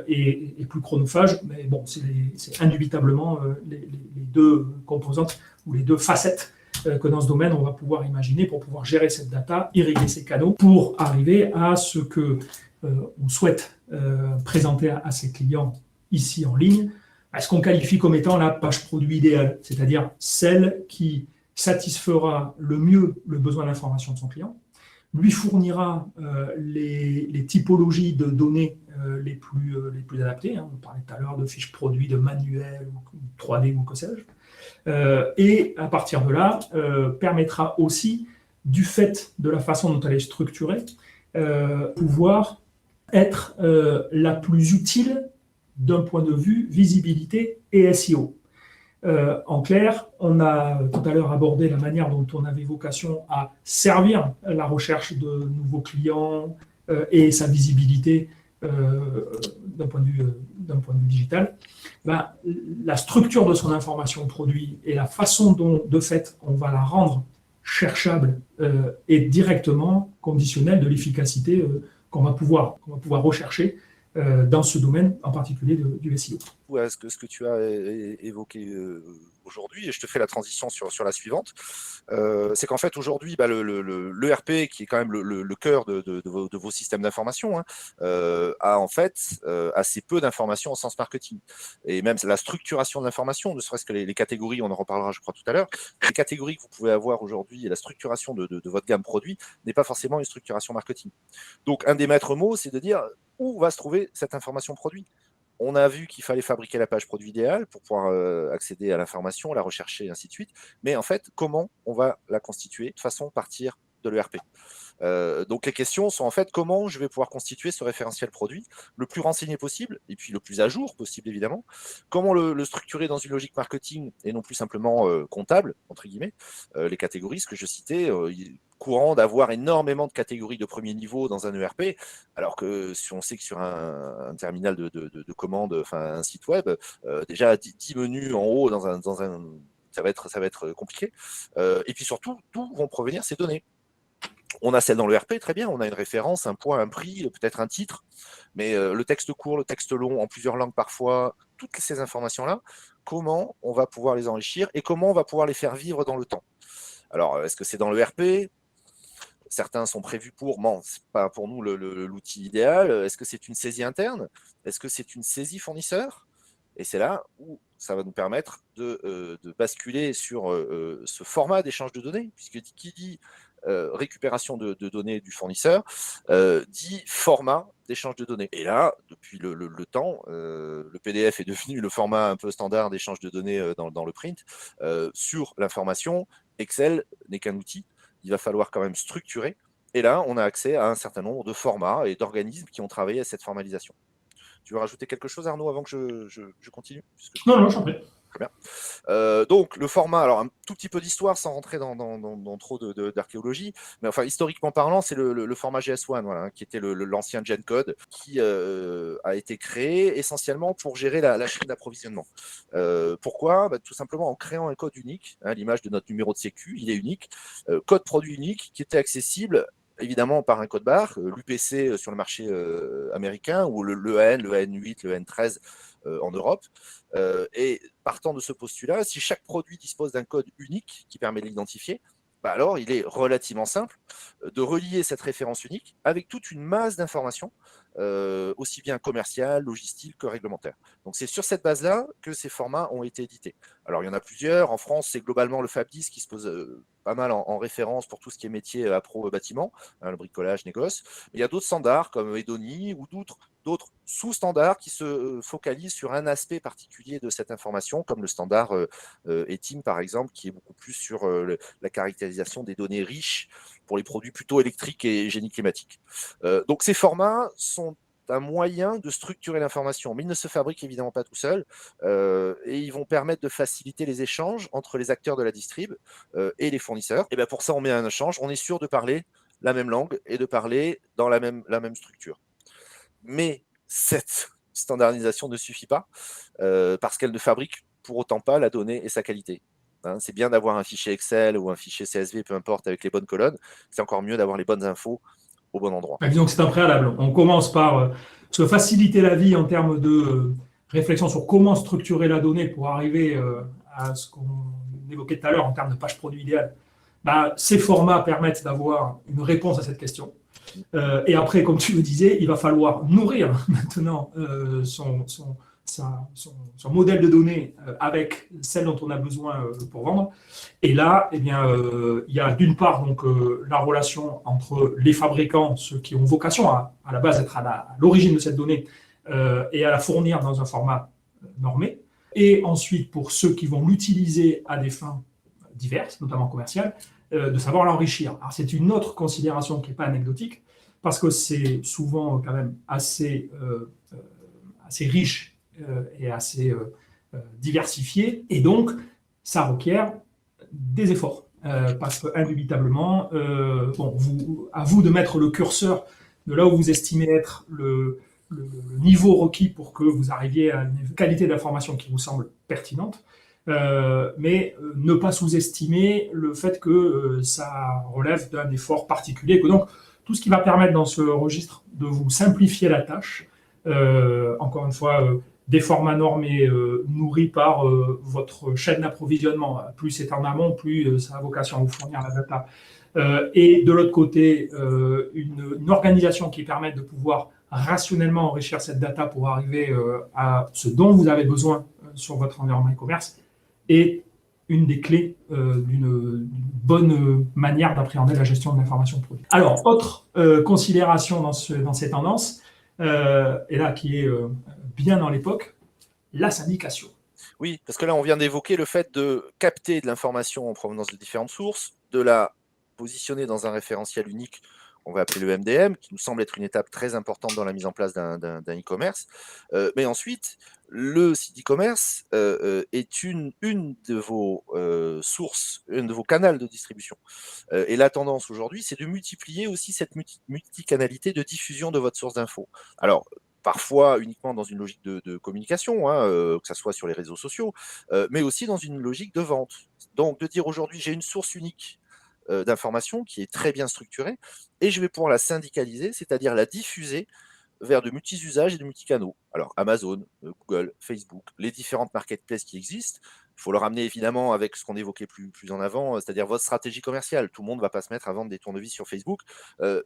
et plus chronophage, mais bon, c'est indubitablement les deux composantes ou les deux facettes que dans ce domaine on va pouvoir imaginer pour pouvoir gérer cette data, irriguer ces canaux pour arriver à ce que on souhaite présenter à ses clients ici en ligne, à ce qu'on qualifie comme étant la page produit idéale, c'est-à-dire celle qui satisfera le mieux le besoin d'information de son client, lui fournira les typologies de données les plus adaptées. On parlait tout à l'heure de fiches produits, de manuels, 3D ou que sais-je. Et à partir de là, permettra aussi, du fait de la façon dont elle est structurée, pouvoir être la plus utile d'un point de vue visibilité et SEO. En clair, on a tout à l'heure abordé la manière dont on avait vocation à servir la recherche de nouveaux clients et sa visibilité d'un point de vue digital. La structure de son information produit et la façon dont, de fait, on va la rendre cherchable est directement conditionnelle de l'efficacité qu'on va pouvoir rechercher dans ce domaine en particulier du SEO. Ouais, ce que tu as évoqué aujourd'hui, et je te fais la transition sur la suivante, c'est qu'en fait aujourd'hui, l'ERP, qui est quand même le cœur de vos systèmes d'information, hein, a en fait assez peu d'informations au sens marketing. Et même la structuration de l'information, ne serait-ce que les catégories, on en reparlera je crois tout à l'heure, les catégories que vous pouvez avoir aujourd'hui et la structuration de votre gamme produit n'est pas forcément une structuration marketing. Donc un des maîtres mots, c'est de dire où va se trouver cette information produit. On a vu qu'il fallait fabriquer la page produit idéale pour pouvoir accéder à l'information, la rechercher, et ainsi de suite. Mais en fait, comment on va la constituer de façon partir de l'ERP? Donc les questions sont en fait comment je vais pouvoir constituer ce référentiel produit le plus renseigné possible et puis le plus à jour possible évidemment. Comment le structurer dans une logique marketing et non plus simplement comptable, entre guillemets. Les catégories, ce que je citais, courant d'avoir énormément de catégories de premier niveau dans un ERP, alors que si on sait que sur un terminal de commande, enfin un site web, déjà 10 menus en haut dans un ça va être compliqué. Et puis surtout, d'où vont provenir ces données? On a celle dans le RP, très bien, on a une référence, un point, un prix, peut-être un titre, mais le texte court, le texte long, en plusieurs langues parfois, toutes ces informations-là, comment on va pouvoir les enrichir et comment on va pouvoir les faire vivre dans le temps? Alors, est-ce que c'est dans le RP? Certains sont prévus pour, bon, c'est pas pour nous l'outil idéal. Est-ce que c'est une saisie interne? Est-ce que c'est une saisie fournisseur? Et c'est là où ça va nous permettre de basculer sur ce format d'échange de données, puisque qui dit récupération de données du fournisseur dit format d'échange de données. Et là, depuis le temps, le PDF est devenu le format un peu standard d'échange de données dans le print. Sur l'information, Excel n'est qu'un outil. Il va falloir quand même structurer. Et là, on a accès à un certain nombre de formats et d'organismes qui ont travaillé à cette formalisation. Tu veux rajouter quelque chose, Arnaud, avant que je continue? Non, j'en prie. Très bien. Donc, le format, alors un tout petit peu d'histoire sans rentrer dans trop d'archéologie, mais enfin, historiquement parlant, c'est le format GS1, voilà, hein, qui était l'ancien GenCode, qui a été créé essentiellement pour gérer la chaîne d'approvisionnement. Pourquoi? Tout simplement en créant un code unique, hein, l'image de notre numéro de sécu, il est unique, code produit unique qui était accessible évidemment par un code barre, l'UPC sur le marché américain, ou l'EN, le N8, le N13 en Europe. Et partant de ce postulat, si chaque produit dispose d'un code unique qui permet de l'identifier, alors il est relativement simple de relier cette référence unique avec toute une masse d'informations, aussi bien commerciales, logistiques que réglementaires. Donc c'est sur cette base-là que ces formats ont été édités. Alors il y en a plusieurs. En France, c'est globalement le FAB10 qui se pose pas mal en référence pour tout ce qui est métier appro bâtiment, hein, le bricolage, négoce. Mais il y a d'autres standards comme Edoni ou d'autres sous-standards qui se focalisent sur un aspect particulier de cette information, comme le standard ETIM par exemple, qui est beaucoup plus sur la caractérisation des données riches pour les produits plutôt électriques et génie climatique. Donc ces formats sont un moyen de structurer l'information, mais ils ne se fabriquent évidemment pas tout seuls, et ils vont permettre de faciliter les échanges entre les acteurs de la distrib et les fournisseurs. Et bien pour ça, on met un échange, on est sûr de parler la même langue et de parler dans la même structure. Mais cette standardisation ne suffit pas parce qu'elle ne fabrique pour autant pas la donnée et sa qualité. Hein, c'est bien d'avoir un fichier Excel ou un fichier CSV, peu importe, avec les bonnes colonnes. C'est encore mieux d'avoir les bonnes infos au bon endroit. Disons que c'est un préalable. On commence par se faciliter la vie en termes de réflexion sur comment structurer la donnée pour arriver à ce qu'on évoquait tout à l'heure en termes de page produit idéale. Ces formats permettent d'avoir une réponse à cette question. Et après, comme tu le disais, il va falloir nourrir maintenant son modèle de données avec celle dont on a besoin pour vendre. Et là, il y a d'une part donc, la relation entre les fabricants, ceux qui ont vocation à la base être à l'origine de cette donnée et à la fournir dans un format normé. Et ensuite, pour ceux qui vont l'utiliser à des fins diverses, notamment commerciales, de savoir l'enrichir. Alors, c'est une autre considération qui n'est pas anecdotique, parce que c'est souvent quand même assez riche et assez diversifié, et donc ça requiert des efforts, parce que indubitablement, à vous de mettre le curseur de là où vous estimez être le niveau requis pour que vous arriviez à une qualité d'information qui vous semble pertinente, mais ne pas sous-estimer le fait que ça relève d'un effort particulier, que donc tout ce qui va permettre dans ce registre de vous simplifier la tâche Encore une fois, des formats normés nourris par votre chaîne d'approvisionnement. Plus c'est en amont, plus ça a vocation à vous fournir la data. Et de l'autre côté, une organisation qui permette de pouvoir rationnellement enrichir cette data pour arriver à ce dont vous avez besoin sur votre environnement e-commerce est une des clés d'une bonne manière d'appréhender la gestion de l'information produit. Alors, autre considération dans ces tendances, et là qui est bien dans l'époque, la syndication. Oui, parce que là, on vient d'évoquer le fait de capter de l'information en provenance de différentes sources, de la positionner dans un référentiel unique, on va appeler le MDM, qui nous semble être une étape très importante dans la mise en place d'un e-commerce. Mais ensuite, le site e-commerce est une de vos sources, une de vos canaux de distribution. Et la tendance aujourd'hui, c'est de multiplier aussi cette multicanalité de diffusion de votre source d'info. Alors, parfois uniquement dans une logique de communication, hein, que ce soit sur les réseaux sociaux, mais aussi dans une logique de vente. Donc, de dire aujourd'hui, j'ai une source unique d'information qui est très bien structurée et je vais pouvoir la syndicaliser, c'est-à-dire la diffuser vers de multi-usages et de multi-canaux. Alors, Amazon, Google, Facebook, les différentes marketplaces qui existent, il faut le ramener évidemment avec ce qu'on évoquait plus en avant, c'est-à-dire votre stratégie commerciale. Tout le monde ne va pas se mettre à vendre des tournevis sur Facebook,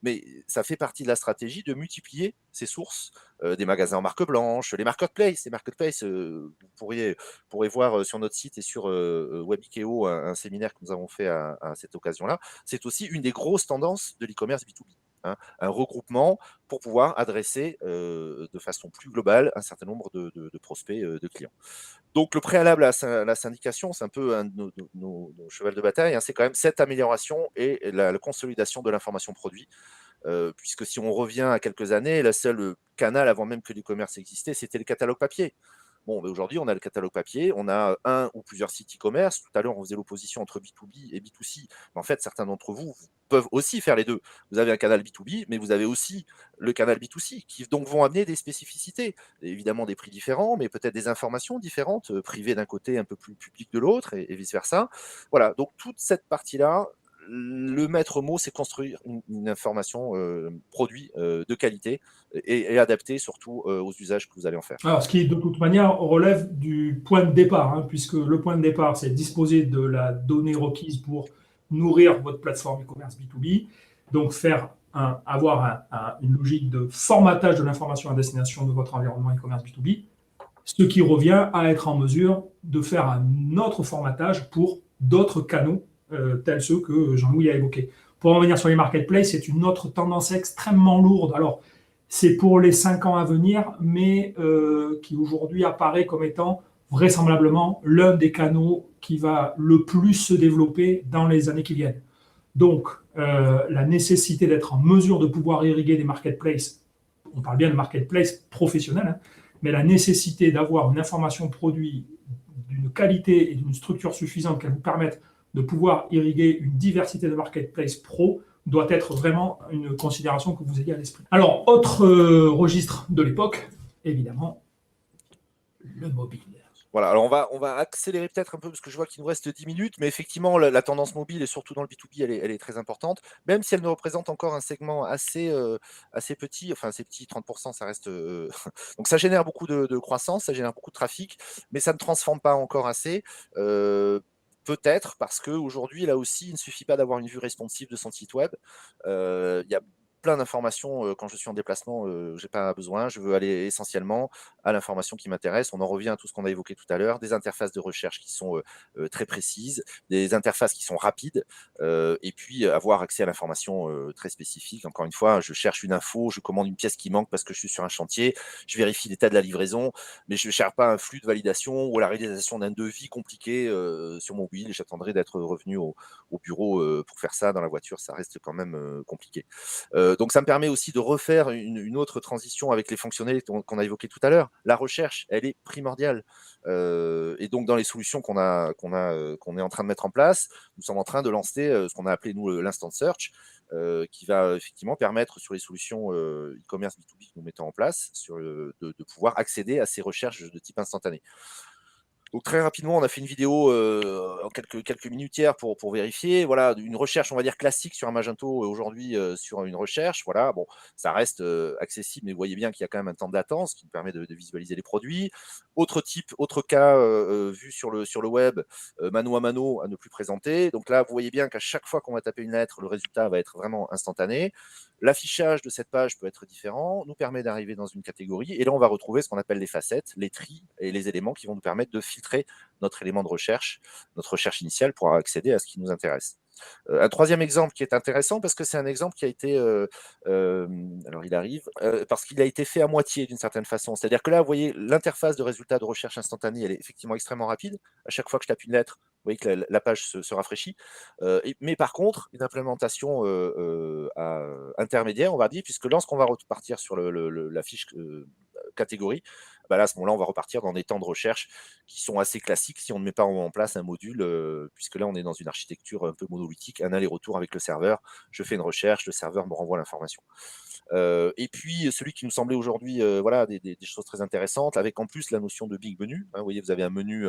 mais ça fait partie de la stratégie de multiplier ces sources, des magasins en marque blanche, les marketplaces. Vous pourrez voir sur notre site et sur Webikeo un séminaire que nous avons fait à cette occasion-là. C'est aussi une des grosses tendances de l'e-commerce B2B. Hein, un regroupement pour pouvoir adresser de façon plus globale un certain nombre de prospects, de clients. Donc le préalable à la syndication, c'est un peu un de nos chevals de bataille, hein, c'est quand même cette amélioration et la consolidation de l'information produit. Puisque si on revient à quelques années, la seule canal avant même que l'e-commerce existait, c'était le catalogue papier. Bon, mais aujourd'hui, on a le catalogue papier, on a un ou plusieurs sites e-commerce. Tout à l'heure, on faisait l'opposition entre B2B et B2C. Mais en fait, certains d'entre vous peuvent aussi faire les deux. Vous avez un canal B2B, mais vous avez aussi le canal B2C, qui donc vont amener des spécificités. Évidemment, des prix différents, mais peut-être des informations différentes, privées d'un côté, un peu plus public de l'autre, et vice-versa. Voilà, donc toute cette partie-là, le maître mot, c'est construire une information produit de qualité et adaptée surtout aux usages que vous allez en faire. Alors, ce qui, de toute manière, relève du point de départ, hein, puisque le point de départ, c'est disposer de la donnée requise pour nourrir votre plateforme e-commerce B2B, donc avoir une logique de formatage de l'information à destination de votre environnement e-commerce B2B, ce qui revient à être en mesure de faire un autre formatage pour d'autres canaux, tels ceux que Jean-Louis a évoqués. Pour en revenir sur les marketplaces, c'est une autre tendance extrêmement lourde. Alors, c'est pour les 5 ans à venir, mais qui aujourd'hui apparaît comme étant vraisemblablement l'un des canaux qui va le plus se développer dans les années qui viennent. Donc, la nécessité d'être en mesure de pouvoir irriguer des marketplaces, on parle bien de marketplaces professionnels, hein, mais la nécessité d'avoir une information produit d'une qualité et d'une structure suffisante qui vous permette de pouvoir irriguer une diversité de marketplaces pro doit être vraiment une considération que vous ayez à l'esprit. Alors, autre registre de l'époque, évidemment, le mobile. Voilà, alors on va accélérer peut-être un peu parce que je vois qu'il nous reste 10 minutes, mais effectivement, la tendance mobile et surtout dans le B2B, elle est très importante, même si elle ne représente encore un segment assez petit, enfin assez petit, 30%, ça reste. Donc ça génère beaucoup de croissance, ça génère beaucoup de trafic, mais ça ne transforme pas encore assez. Peut-être parce qu'aujourd'hui, là aussi, il ne suffit pas d'avoir une vue responsive de son site web. Il y a plein d'informations quand je suis en déplacement, j'ai pas besoin. Je veux aller essentiellement à l'information qui m'intéresse. On en revient à tout ce qu'on a évoqué tout à l'heure, des interfaces de recherche qui sont très précises, des interfaces qui sont rapides, et puis avoir accès à l'information très spécifique. Encore une fois, je cherche une info, je commande une pièce qui manque parce que je suis sur un chantier, je vérifie l'état de la livraison, mais je ne cherche pas un flux de validation ou la réalisation d'un devis compliqué sur mobile et j'attendrai d'être revenu au bureau pour faire ça dans la voiture. Ça reste quand même compliqué. Donc ça me permet aussi de refaire une autre transition avec les fonctionnalités qu'on a évoquées tout à l'heure. La recherche, elle est primordiale. Et donc dans les solutions qu'on est en train de mettre en place, nous sommes en train de lancer ce qu'on a appelé nous l'instant search, qui va effectivement permettre sur les solutions e-commerce B2B que nous mettons en place de pouvoir accéder à ces recherches de type instantané. Donc très rapidement, on a fait une vidéo en quelques minutes hier pour vérifier. Voilà, une recherche, on va dire classique sur un Magento aujourd'hui sur une recherche. Voilà, bon, ça reste accessible, mais vous voyez bien qu'il y a quand même un temps de latence qui nous permet de visualiser les produits. Autre cas vu sur le web, mano à mano à ne plus présenter. Donc là, vous voyez bien qu'à chaque fois qu'on va taper une lettre, le résultat va être vraiment instantané. L'affichage de cette page peut être différent, nous permet d'arriver dans une catégorie, et là, on va retrouver ce qu'on appelle les facettes, les tris et les éléments qui vont nous permettre de filtrer notre élément de recherche, notre recherche initiale pour accéder à ce qui nous intéresse. Un troisième exemple qui est intéressant parce que c'est un exemple qui a été, alors il arrive, parce qu'il a été fait à moitié d'une certaine façon. C'est-à-dire que là, vous voyez, l'interface de résultat de recherche instantanée, elle est effectivement extrêmement rapide. À chaque fois que je tape une lettre, vous voyez que la page se rafraîchit. Mais par contre, une implémentation intermédiaire, on va dire, puisque lorsqu'on va repartir sur la fiche catégorie, bah là, à ce moment-là, on va repartir dans des temps de recherche qui sont assez classiques si on ne met pas en place un module, puisque là, on est dans une architecture un peu monolithique, un aller-retour avec le serveur. Je fais une recherche, le serveur me renvoie l'information. Et puis, celui qui nous semblait aujourd'hui, voilà, des choses très intéressantes, avec en plus la notion de big menu. Hein, vous voyez, vous avez un menu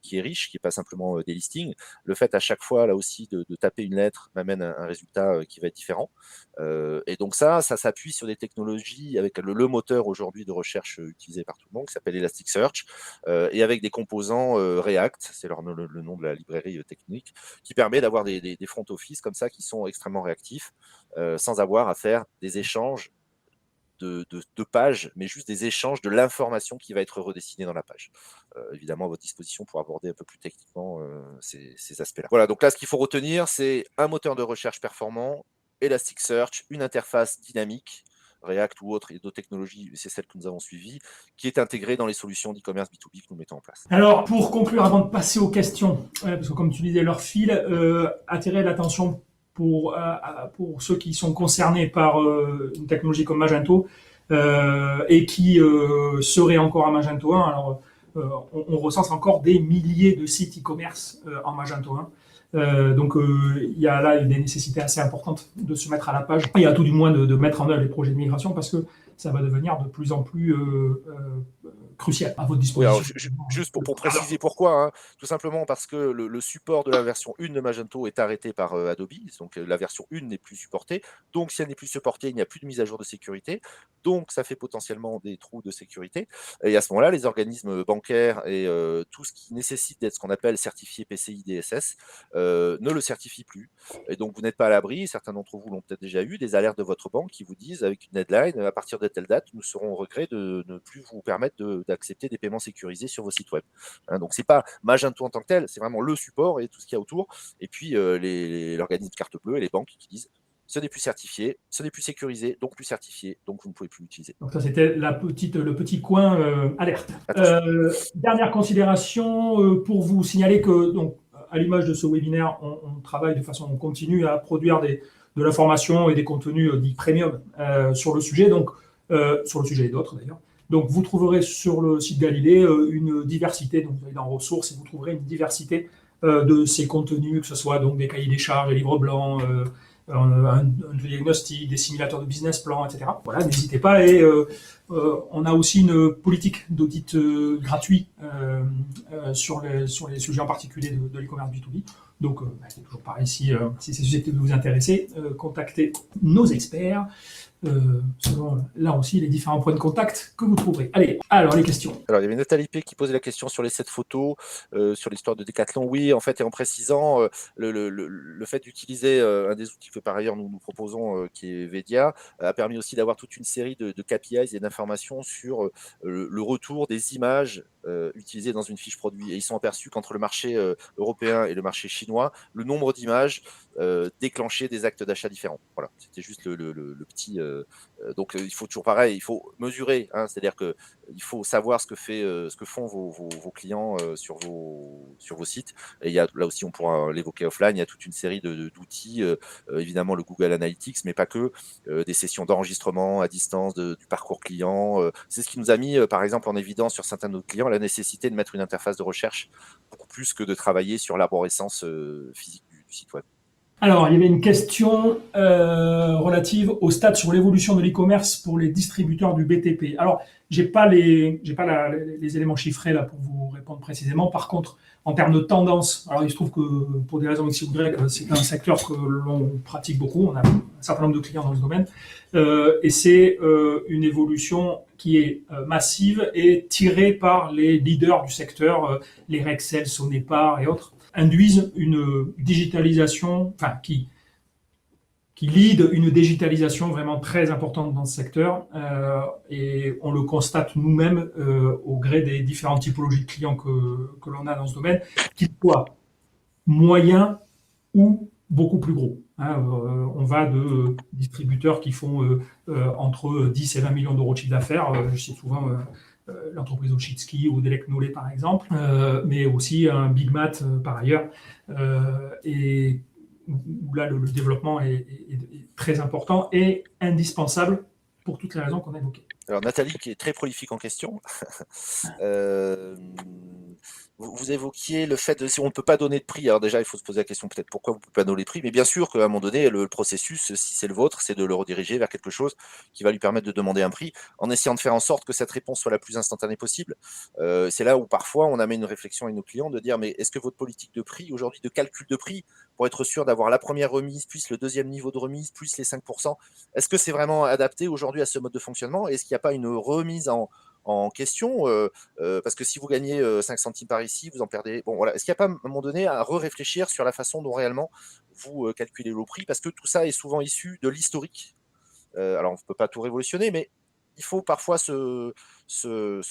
qui est riche, qui n'est pas simplement des listings. Le fait à chaque fois, là aussi, de taper une lettre m'amène un résultat qui va être différent. Et donc ça s'appuie sur des technologies avec le moteur aujourd'hui de recherche utilisé par tout le monde, qui s'appelle Elasticsearch, et avec des composants React, c'est le nom de la librairie technique, qui permet d'avoir des front office comme ça qui sont extrêmement réactifs, sans avoir à faire des échanges de pages, mais juste des échanges de l'information qui va être redessinée dans la page. Évidemment, à votre disposition pour aborder un peu plus techniquement ces aspects-là. Voilà, donc là, ce qu'il faut retenir, c'est un moteur de recherche performant, Elasticsearch, une interface dynamique, React ou autre, et d'autres technologies, c'est celle que nous avons suivie, qui est intégrée dans les solutions d'e-commerce B2B que nous mettons en place. Alors, pour conclure, avant de passer aux questions, parce que comme tu disais, leur fil, attirer l'attention pour ceux qui sont concernés par une technologie comme Magento et qui seraient encore à Magento 1. Alors, on recense encore des milliers de sites e-commerce en Magento 1. Donc, il y a là des nécessités assez importantes de se mettre à la page et à tout du moins de mettre en œuvre les projets de migration parce que ça va devenir de plus en plus crucial à votre Oui, alors, disposition. juste pour préciser pourquoi, hein, tout simplement parce que le support de la version 1 de Magento est arrêté par Adobe, donc la version 1 n'est plus supportée. Donc, si elle n'est plus supportée, il n'y a plus de mise à jour de sécurité. Donc, ça fait potentiellement des trous de sécurité. Et à ce moment-là, les organismes bancaires et tout ce qui nécessite d'être ce qu'on appelle certifié PCI DSS ne le certifient plus. Et donc, vous n'êtes pas à l'abri, certains d'entre vous l'ont peut-être déjà eu, des alertes de votre banque qui vous disent, avec une deadline, à partir de telle date, nous serons au regret de ne plus vous permettre d'accepter des paiements sécurisés sur vos sites web. Hein, donc, c'est pas Magento en tant que tel, c'est vraiment le support et tout ce qu'il y a autour. Et puis, l'organisme carte bleue et les banques qui disent ce n'est plus certifié, ce n'est plus sécurisé, donc plus certifié, donc vous ne pouvez plus l'utiliser. Donc ça, c'était le petit coin alerte. Dernière considération pour vous signaler que, donc, à l'image de ce webinaire, on travaille de façon continue à produire de l'information et des contenus dits premium sur le sujet, donc sur le sujet et d'autres d'ailleurs. Donc vous trouverez sur le site Galilée une diversité, donc vous allez dans ressources et vous trouverez une diversité de ces contenus, que ce soit donc des cahiers des charges, des livres blancs, un diagnostic, des simulateurs de business plan, etc. Voilà, n'hésitez pas. Et on a aussi une politique d'audit gratuit sur les sujets en particulier de l'e-commerce B2B. Donc, c'est toujours pareil, si c'est susceptible de vous intéresser, contactez nos experts. Selon là aussi les différents points de contact que vous trouverez. Allez, alors les questions. Alors, il y avait Nathalie P qui posait la question sur les 7 photos, sur l'histoire de Decathlon. Oui, en fait, et en précisant, le fait d'utiliser un des outils que par ailleurs nous proposons, qui est Vedia, a permis aussi d'avoir toute une série de KPIs et d'informations sur le retour des images utilisées dans une fiche produit. Et ils sont aperçus qu'entre le marché européen et le marché chinois, le nombre d'images déclenchait des actes d'achat différents. Voilà, c'était juste le petit. Donc, il faut toujours pareil, il faut mesurer, hein, c'est-à-dire que il faut savoir ce que font vos clients sur vos sites. Et il y a, là aussi, on pourra l'évoquer offline, il y a toute une série d'outils, évidemment le Google Analytics, mais pas que, des sessions d'enregistrement à distance du parcours client. C'est ce qui nous a mis, par exemple, en évidence sur certains de nos clients, la nécessité de mettre une interface de recherche beaucoup plus que de travailler sur l'arborescence physique du site web. Alors, il y avait une question relative au stade sur l'évolution de l'e-commerce pour les distributeurs du BTP. Alors, j'ai pas les éléments chiffrés là pour vous répondre précisément. Par contre, en termes de tendance, alors il se trouve que pour des raisons X ou Y, c'est un secteur que l'on pratique beaucoup. On a un certain nombre de clients dans ce domaine, et c'est une évolution qui est massive et tirée par les leaders du secteur, les Rexel, Sonepar et autres induisent une digitalisation, enfin qui lead une digitalisation vraiment très importante dans ce secteur, et on le constate nous-mêmes au gré des différentes typologies de clients que l'on a dans ce domaine, qu'ils soient moyens ou beaucoup plus gros. On va de distributeurs qui font entre 10 et 20 millions d'euros de chiffre d'affaires, je sais souvent l'entreprise Ochitski ou Delec Nollet par exemple, mais aussi un Big Mat par ailleurs, et où là le développement est très important et indispensable pour toutes les raisons qu'on a évoquées. Alors Nathalie, qui est très prolifique en question, vous évoquiez le fait de si on ne peut pas donner de prix. Alors déjà, il faut se poser la question peut-être pourquoi vous ne pouvez pas donner de prix, mais bien sûr qu'à un moment donné, le processus, si c'est le vôtre, c'est de le rediriger vers quelque chose qui va lui permettre de demander un prix, en essayant de faire en sorte que cette réponse soit la plus instantanée possible. C'est là où parfois on amène une réflexion à nos clients de dire mais est-ce que votre politique de prix aujourd'hui, de calcul de prix, pour être sûr d'avoir la première remise, puis le deuxième niveau de remise, plus les 5%, est-ce que c'est vraiment adapté aujourd'hui à ce mode de fonctionnement? Est-ce qu'il n'y a pas une remise en question, parce que si vous gagnez 5 centimes par ici, vous en perdez. Bon, voilà. Est-ce qu'il n'y a pas à un moment donné à réfléchir sur la façon dont réellement vous calculez vos prix, parce que tout ça est souvent issu de l'historique. Alors, on ne peut pas tout révolutionner, mais il faut parfois se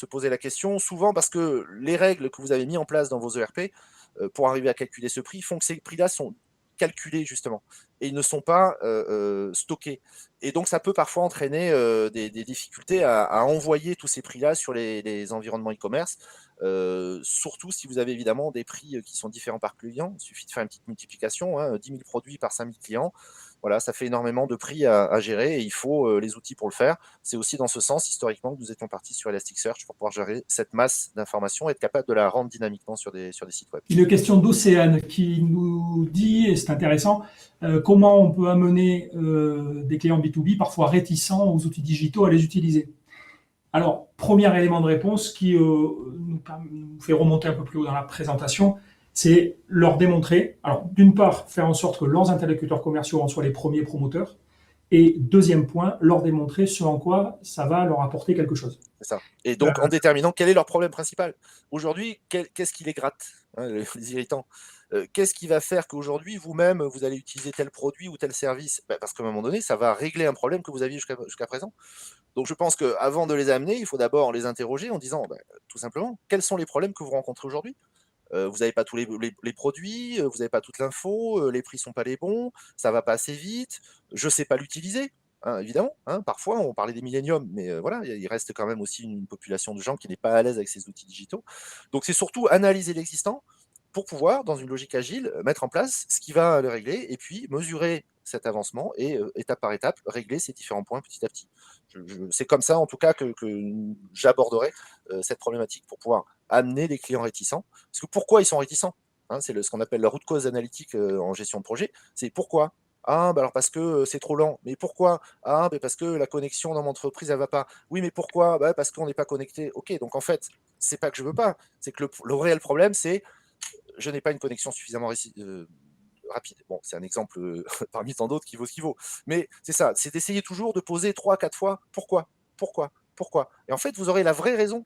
poser la question, souvent parce que les règles que vous avez mises en place dans vos ERP pour arriver à calculer ce prix font que ces prix-là sont calculés justement et ils ne sont pas stockés, et donc ça peut parfois entraîner des difficultés à envoyer tous ces prix-là sur les environnements e-commerce, surtout si vous avez évidemment des prix qui sont différents par client. Il suffit de faire une petite multiplication, 10 000 produits par 5 000 clients, voilà, ça fait énormément de prix à gérer et il faut les outils pour le faire. C'est aussi dans ce sens, historiquement, que nous étions partis sur Elasticsearch pour pouvoir gérer cette masse d'informations et être capable de la rendre dynamiquement sur des sites web. Une question d'Océane qui nous dit, et c'est intéressant, comment on peut amener des clients B2B parfois réticents aux outils digitaux à les utiliser. Alors, premier élément de réponse qui nous fait remonter un peu plus haut dans la présentation, c'est leur démontrer, alors d'une part, faire en sorte que leurs interlocuteurs commerciaux en soient les premiers promoteurs, et deuxième point, leur démontrer ce en quoi ça va leur apporter quelque chose. C'est ça. Et donc, en déterminant quel est leur problème principal. Aujourd'hui, qu'est-ce qui les gratte, les irritants, qu'est-ce qui va faire qu'aujourd'hui, vous-même, vous allez utiliser tel produit ou tel service, parce qu'à un moment donné, ça va régler un problème que vous aviez jusqu'à présent. Donc, je pense qu'avant de les amener, il faut d'abord les interroger en disant, tout simplement, quels sont les problèmes que vous rencontrez aujourd'hui ? Vous n'avez pas tous les produits, vous n'avez pas toute l'info, les prix ne sont pas les bons, ça ne va pas assez vite, je ne sais pas l'utiliser, évidemment. Parfois, on parlait des milléniums, mais voilà, il reste quand même aussi une population de gens qui n'est pas à l'aise avec ces outils digitaux. Donc, c'est surtout analyser l'existant pour pouvoir, dans une logique agile, mettre en place ce qui va le régler et puis mesurer cet avancement et étape par étape, régler ces différents points petit à petit. C'est comme ça, en tout cas, que j'aborderai cette problématique pour pouvoir amener les clients réticents. Parce que pourquoi ils sont réticents, c'est ce qu'on appelle la root cause analytique en gestion de projet. C'est pourquoi alors parce que c'est trop lent. Mais pourquoi parce que la connexion dans mon entreprise, elle va pas. Oui, mais pourquoi parce qu'on n'est pas connecté. Ok, donc en fait, c'est pas que je veux pas. C'est que le réel problème, c'est je n'ai pas une connexion suffisamment rapide. Bon, c'est un exemple parmi tant d'autres qui vaut ce qu'il vaut. Mais c'est ça, c'est d'essayer toujours de poser 3-4 fois pourquoi. Et en fait, vous aurez la vraie raison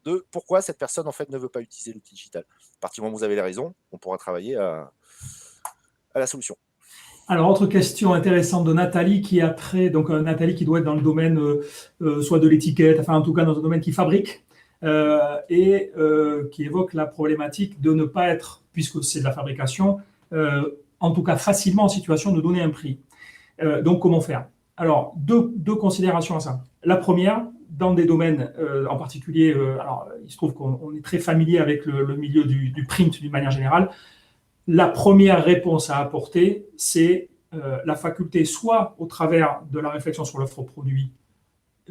de pourquoi cette personne en fait ne veut pas utiliser l'outil digital. À partir du moment où vous avez les raisons, on pourra travailler à la solution. Alors, autre question intéressante de Nathalie qui a trait, donc Nathalie qui doit être dans le domaine soit de l'étiquette, enfin en tout cas dans un domaine qui fabrique, et qui évoque la problématique de ne pas être, puisque c'est de la fabrication, en tout cas facilement en situation de donner un prix. Donc comment faire? Alors, deux considérations à ça. La première, dans des domaines en particulier, alors il se trouve qu'on est très familier avec le milieu du print d'une manière générale. La première réponse à apporter, c'est la faculté, soit au travers de la réflexion sur l'offre produit,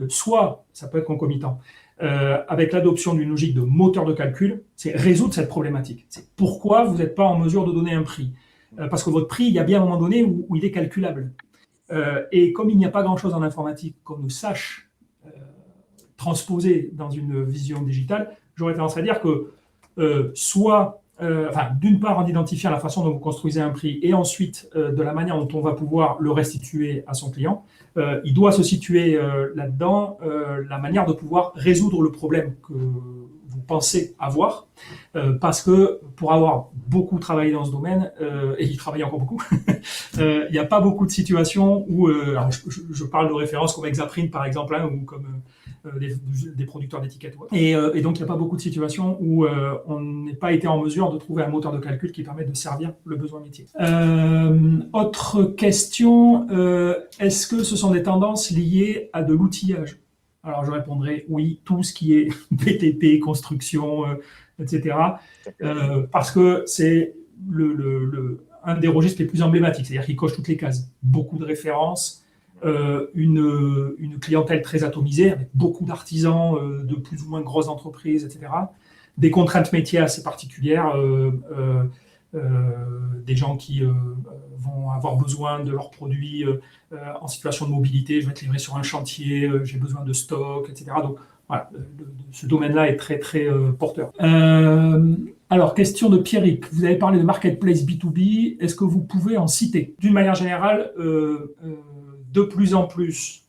soit, ça peut être concomitant, avec l'adoption d'une logique de moteur de calcul, c'est résoudre cette problématique. C'est pourquoi vous n'êtes pas en mesure de donner un prix. parce que votre prix, il y a bien un moment donné où il est calculable. Et comme il n'y a pas grand-chose en informatique qu'on ne sache transposer dans une vision digitale, j'aurais tendance à dire que d'une part en identifiant la façon dont vous construisez un prix et ensuite de la manière dont on va pouvoir le restituer à son client, il doit se situer là-dedans la manière de pouvoir résoudre le problème que vous pensez avoir, parce que pour avoir beaucoup travaillé dans ce domaine, et y travailler encore beaucoup, il n'y a pas beaucoup de situations où, alors je parle de références comme Exaprint par exemple, hein, ou comme des producteurs d'étiquettes. Et donc il n'y a pas beaucoup de situations où on n'est pas été en mesure de trouver un moteur de calcul qui permet de servir le besoin métier. Autre question, est-ce que ce sont des tendances liées à de l'outillage? Alors je répondrai oui, tout ce qui est BTP, construction, etc. Parce que c'est un des registres les plus emblématiques, c'est-à-dire qu'il coche toutes les cases. Beaucoup de références, une clientèle très atomisée, avec beaucoup d'artisans, de plus ou moins grosses entreprises, etc. Des contraintes métiers assez particulières, des gens qui vont avoir besoin de leurs produits en situation de mobilité, je vais être livré sur un chantier, j'ai besoin de stock, etc. Donc voilà, ce domaine-là est très très porteur. Alors, question de Pierrick, vous avez parlé de marketplace B2B, est-ce que vous pouvez en citer? D'une manière générale, de plus en plus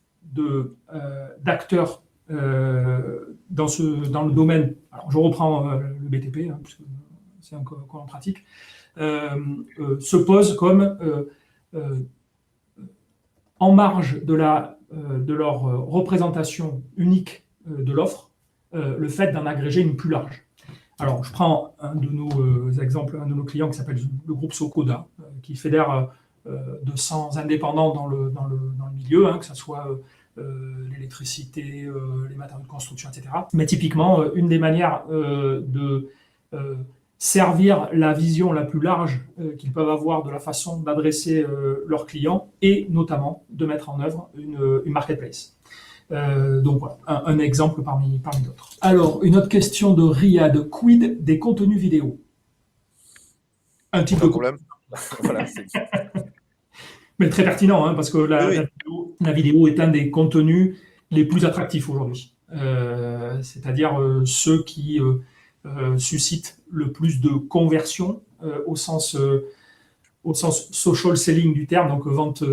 d'acteurs dans le domaine, alors je reprends le BTP, hein, puisque c'est encore en pratique, se pose comme en marge de leur représentation unique de l'offre, le fait d'en agréger une plus large. Alors, je prends un de nos exemples, un de nos clients qui s'appelle le groupe Socoda, qui fédère 200 indépendants dans le milieu, hein, que ce soit l'électricité, les matériaux de construction, etc. Mais typiquement, une des manières de servir la vision la plus large qu'ils peuvent avoir de la façon d'adresser leurs clients et notamment de mettre en œuvre une marketplace. Donc voilà, un exemple parmi d'autres. Alors, une autre question de Riyad. Quid des contenus vidéo? Un petit peu problème. Voilà, mais très pertinent, hein, parce que la vidéo est un des contenus les plus attractifs aujourd'hui. C'est-à-dire ceux qui suscitent le plus de conversion au sens social selling du terme, donc vente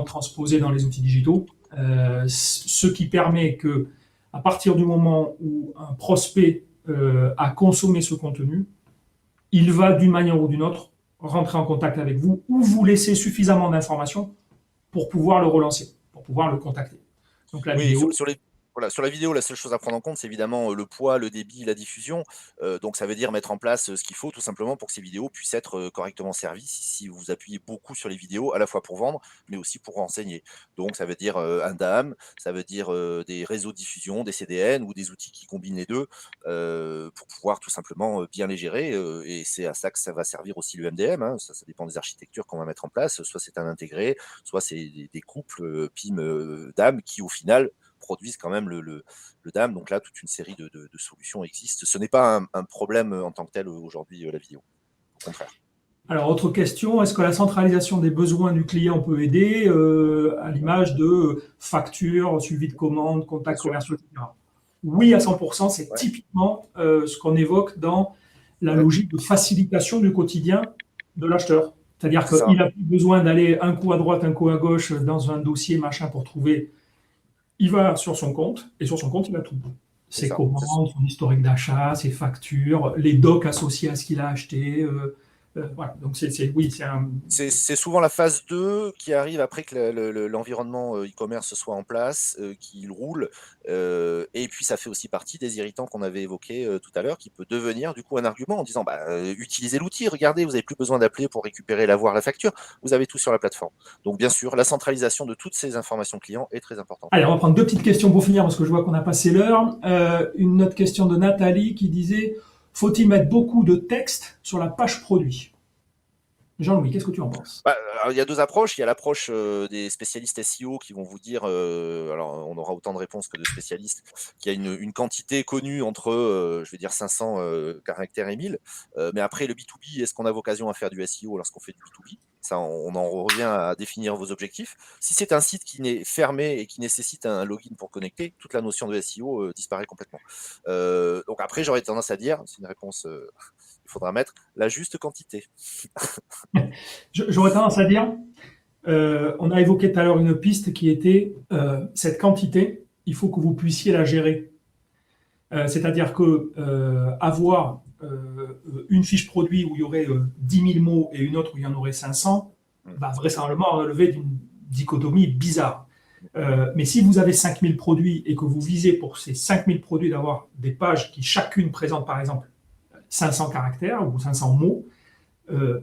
transposée dans les outils digitaux. Ce qui permet que, à partir du moment où un prospect a consommé ce contenu, il va d'une manière ou d'une autre rentrer en contact avec vous ou vous laisser suffisamment d'informations pour pouvoir le relancer, pour pouvoir le contacter. Donc la vidéo. Sur la vidéo, la seule chose à prendre en compte, c'est évidemment le poids, le débit, la diffusion. Donc, ça veut dire mettre en place ce qu'il faut tout simplement pour que ces vidéos puissent être correctement servies si vous appuyez beaucoup sur les vidéos, à la fois pour vendre, mais aussi pour renseigner. Donc, ça veut dire un DAM, ça veut dire des réseaux de diffusion, des CDN ou des outils qui combinent les deux pour pouvoir tout simplement bien les gérer. Et c'est à ça que ça va servir aussi le MDM. Hein. Ça dépend des architectures qu'on va mettre en place. Soit c'est un intégré, soit c'est des couples PIM DAM qui, au final, produisent quand même le DAM. Donc là, toute une série de solutions existent. Ce n'est pas un problème en tant que tel aujourd'hui, la vidéo. Au contraire. Alors, autre question, est-ce que la centralisation des besoins du client peut aider à l'image de factures, suivi de commandes, contacts commerciaux, etc. Oui, à 100%, c'est typiquement ce qu'on évoque dans la logique de facilitation du quotidien de l'acheteur. C'est-à-dire qu'il n'a plus besoin d'aller un coup à droite, un coup à gauche dans un dossier, machin, pour trouver. Il va sur son compte, et sur son compte, il a tout. Ses commandes, son historique d'achat, ses factures, les docs associés à ce qu'il a acheté. Voilà. Donc, c'est souvent la phase 2 qui arrive après que l'environnement e-commerce soit en place, qu'il roule. Et puis, ça fait aussi partie des irritants qu'on avait évoqués tout à l'heure, qui peut devenir du coup un argument en disant utilisez l'outil, regardez, vous n'avez plus besoin d'appeler pour récupérer, la facture, vous avez tout sur la plateforme. Donc, bien sûr, la centralisation de toutes ces informations clients est très importante. Allez, on va prendre deux petites questions pour finir, parce que je vois qu'on a passé l'heure. Une autre question de Nathalie qui disait: faut-il mettre beaucoup de texte sur la page produit? Jean-Louis, qu'est-ce que tu en penses? Alors, il y a deux approches. Il y a l'approche des spécialistes SEO qui vont vous dire, alors on aura autant de réponses que de spécialistes, qu'il y a une quantité connue entre, je vais dire 500 caractères et 1000. Mais après, le B2B, est-ce qu'on a vocation à faire du SEO lorsqu'on fait du B2B? Ça, on en revient à définir vos objectifs. Si c'est un site qui est fermé et qui nécessite un login pour connecter, toute la notion de SEO disparaît complètement. Donc après, j'aurais tendance à dire, c'est une réponse, il faudra mettre la juste quantité. J'aurais tendance à dire, on a évoqué tout à l'heure une piste qui était cette quantité, il faut que vous puissiez la gérer. C'est-à-dire que avoir une fiche produit où il y aurait 10 000 mots et une autre où il y en aurait 500, va vraisemblablement relever d'une dichotomie bizarre. Mais si vous avez 5 000 produits et que vous visez pour ces 5 000 produits d'avoir des pages qui chacune présentent par exemple 500 caractères ou 500 mots,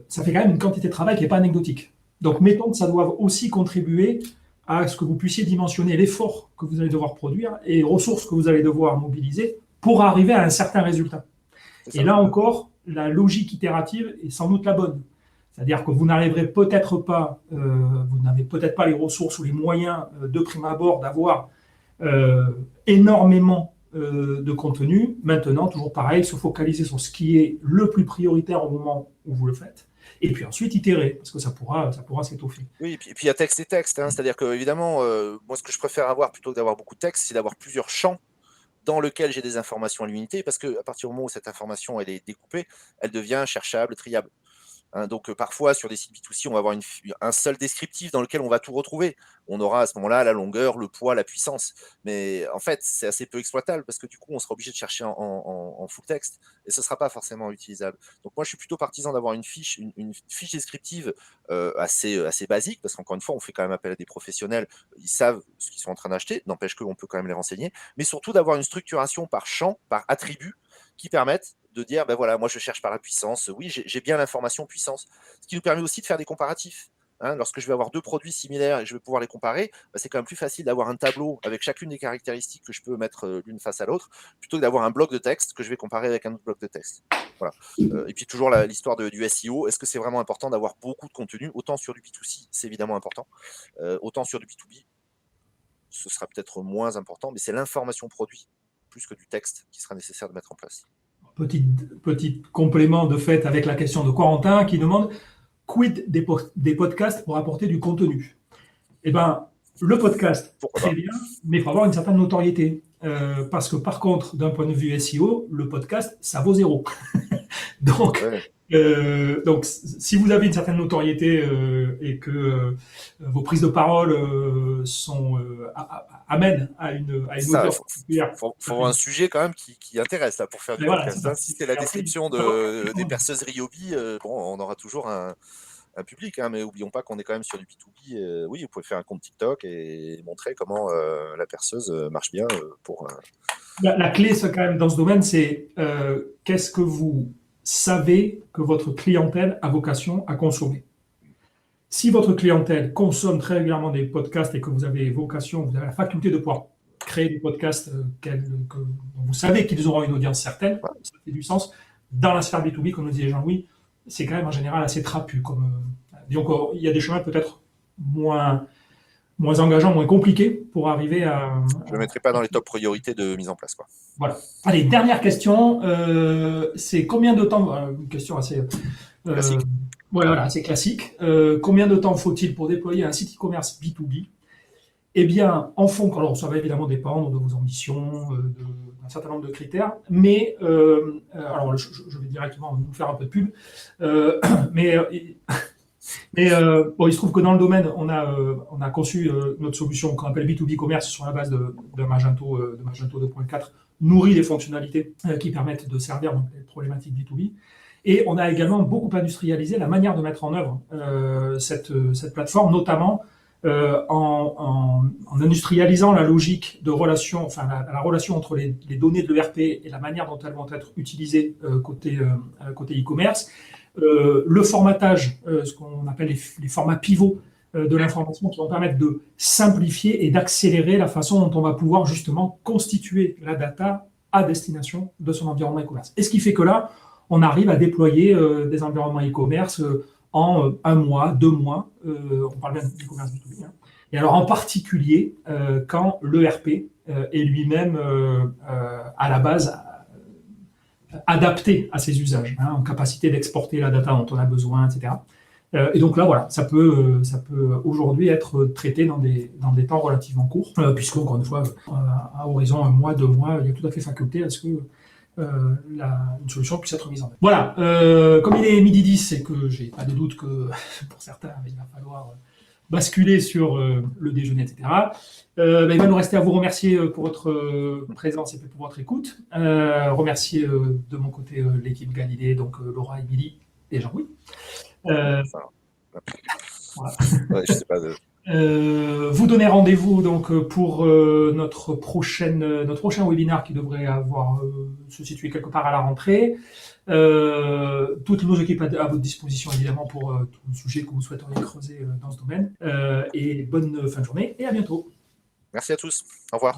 ça fait quand même une quantité de travail qui n'est pas anecdotique. Donc mettons que ça doit aussi contribuer à ce que vous puissiez dimensionner l'effort que vous allez devoir produire et les ressources que vous allez devoir mobiliser pour arriver à un certain résultat. Et là encore, la logique itérative est sans doute la bonne. C'est-à-dire que vous n'arriverez peut-être pas, vous n'avez peut-être pas les ressources ou les moyens de prime abord d'avoir énormément de contenu. Maintenant, toujours pareil, se focaliser sur ce qui est le plus prioritaire au moment où vous le faites. Et puis ensuite, itérer, parce que ça pourra s'étoffer. Oui, et puis il y a texte et texte. C'est-à-dire que, évidemment, moi, ce que je préfère avoir plutôt que d'avoir beaucoup de texte, c'est d'avoir plusieurs champs dans lesquels j'ai des informations à l'unité, parce qu'à partir du moment où cette information elle est découpée, elle devient cherchable, triable. Donc parfois sur des sites B2C, on va avoir un seul descriptif dans lequel on va tout retrouver. On aura à ce moment-là la longueur, le poids, la puissance. Mais en fait, c'est assez peu exploitable parce que du coup, on sera obligé de chercher en full texte et ce ne sera pas forcément utilisable. Donc moi, je suis plutôt partisan d'avoir une fiche descriptive assez basique parce qu'encore une fois, on fait quand même appel à des professionnels. Ils savent ce qu'ils sont en train d'acheter. N'empêche qu'on peut quand même les renseigner. Mais surtout d'avoir une structuration par champ, par attribut qui permettent de dire, ben voilà, moi je cherche par la puissance, oui, j'ai bien l'information puissance, ce qui nous permet aussi de faire des comparatifs. Lorsque je vais avoir deux produits similaires et je vais pouvoir les comparer, ben c'est quand même plus facile d'avoir un tableau avec chacune des caractéristiques que je peux mettre l'une face à l'autre, plutôt que d'avoir un bloc de texte que je vais comparer avec un autre bloc de texte. Voilà. Et puis toujours l'histoire du SEO, est-ce que c'est vraiment important d'avoir beaucoup de contenu? Autant sur du B2C, c'est évidemment important, autant sur du B2B, ce sera peut-être moins important, mais c'est l'information produit plus que du texte qui sera nécessaire de mettre en place. Petit complément de fait avec la question de Corentin qui demande quid des podcasts pour apporter du contenu. Eh bien, le podcast, très bien, mais il faut avoir une certaine notoriété. Parce que par contre, d'un point de vue SEO, le podcast, ça vaut zéro. Donc, si vous avez une certaine notoriété et que vos prises de parole amènent à une audience particulière. Il faut avoir un sujet quand même qui intéresse là, pour faire du podcast. Si c'est la description des perceuses Ryobi, on aura toujours un public, mais n'oublions pas qu'on est quand même sur du B2B. Oui, vous pouvez faire un compte TikTok et montrer comment la perceuse marche bien. La clé, quand même, dans ce domaine, c'est qu'est-ce que vous savez que votre clientèle a vocation à consommer. Si votre clientèle consomme très régulièrement des podcasts et que vous avez la faculté de pouvoir créer des podcasts dont vous savez qu'ils auront une audience certaine, ça fait du sens. Dans la sphère B2B, comme le disait Jean-Louis, c'est quand même en général assez trapu. Donc, il y a des chemins peut-être moins engageants, moins compliqués pour arriver à... Je ne le mettrai pas dans les top priorités de mise en place. Voilà. Allez, dernière question. C'est combien de temps... Une question assez... classique. Voilà, assez classique. Combien de temps faut-il pour déployer un site e-commerce B2B? Eh bien, alors ça va évidemment dépendre de vos ambitions, d'un certain nombre de critères, mais alors je vais directement vous faire un peu de pub, mais il se trouve que dans le domaine, on a conçu notre solution qu'on appelle B2B Commerce sur la base de Magento 2.4, nourri des fonctionnalités qui permettent de servir donc, les problématiques B2B. Et on a également beaucoup industrialisé la manière de mettre en œuvre cette plateforme, notamment en industrialisant la logique de relation, enfin la relation entre les données de l'ERP et la manière dont elles vont être utilisées côté e-commerce, le formatage, ce qu'on appelle les formats pivots de l'information qui vont permettre de simplifier et d'accélérer la façon dont on va pouvoir justement constituer la data à destination de son environnement e-commerce. Et ce qui fait que là, on arrive à déployer des environnements e-commerce en 1 mois, 2 mois, on parle bien d'e-commerce B2B, hein. Et alors en particulier quand l'ERP est lui-même à la base adapté à ses usages, hein, en capacité d'exporter la data dont on a besoin, etc. Et donc là, voilà, ça peut aujourd'hui être traité dans des temps relativement courts, puisque, encore une fois, à horizon 1 mois, 2 mois, il y a tout à fait faculté à ce que une solution puisse être mise en œuvre. Voilà, comme il est 12h10 et que j'ai pas de doute que pour certains, il va falloir basculer sur le déjeuner, etc. Il va nous rester à vous remercier pour votre présence et pour votre écoute. Remercier de mon côté l'équipe Galilée, donc Laura, Émilie et Jean-Louis. Voilà. Ouais, je sais pas vous donner rendez-vous donc pour notre prochain webinaire qui devrait se situer quelque part à la rentrée. Toutes nos équipes à votre disposition évidemment pour tout le sujet que vous souhaiteriez creuser dans ce domaine. Et bonne fin de journée et à bientôt. Merci à tous. Au revoir.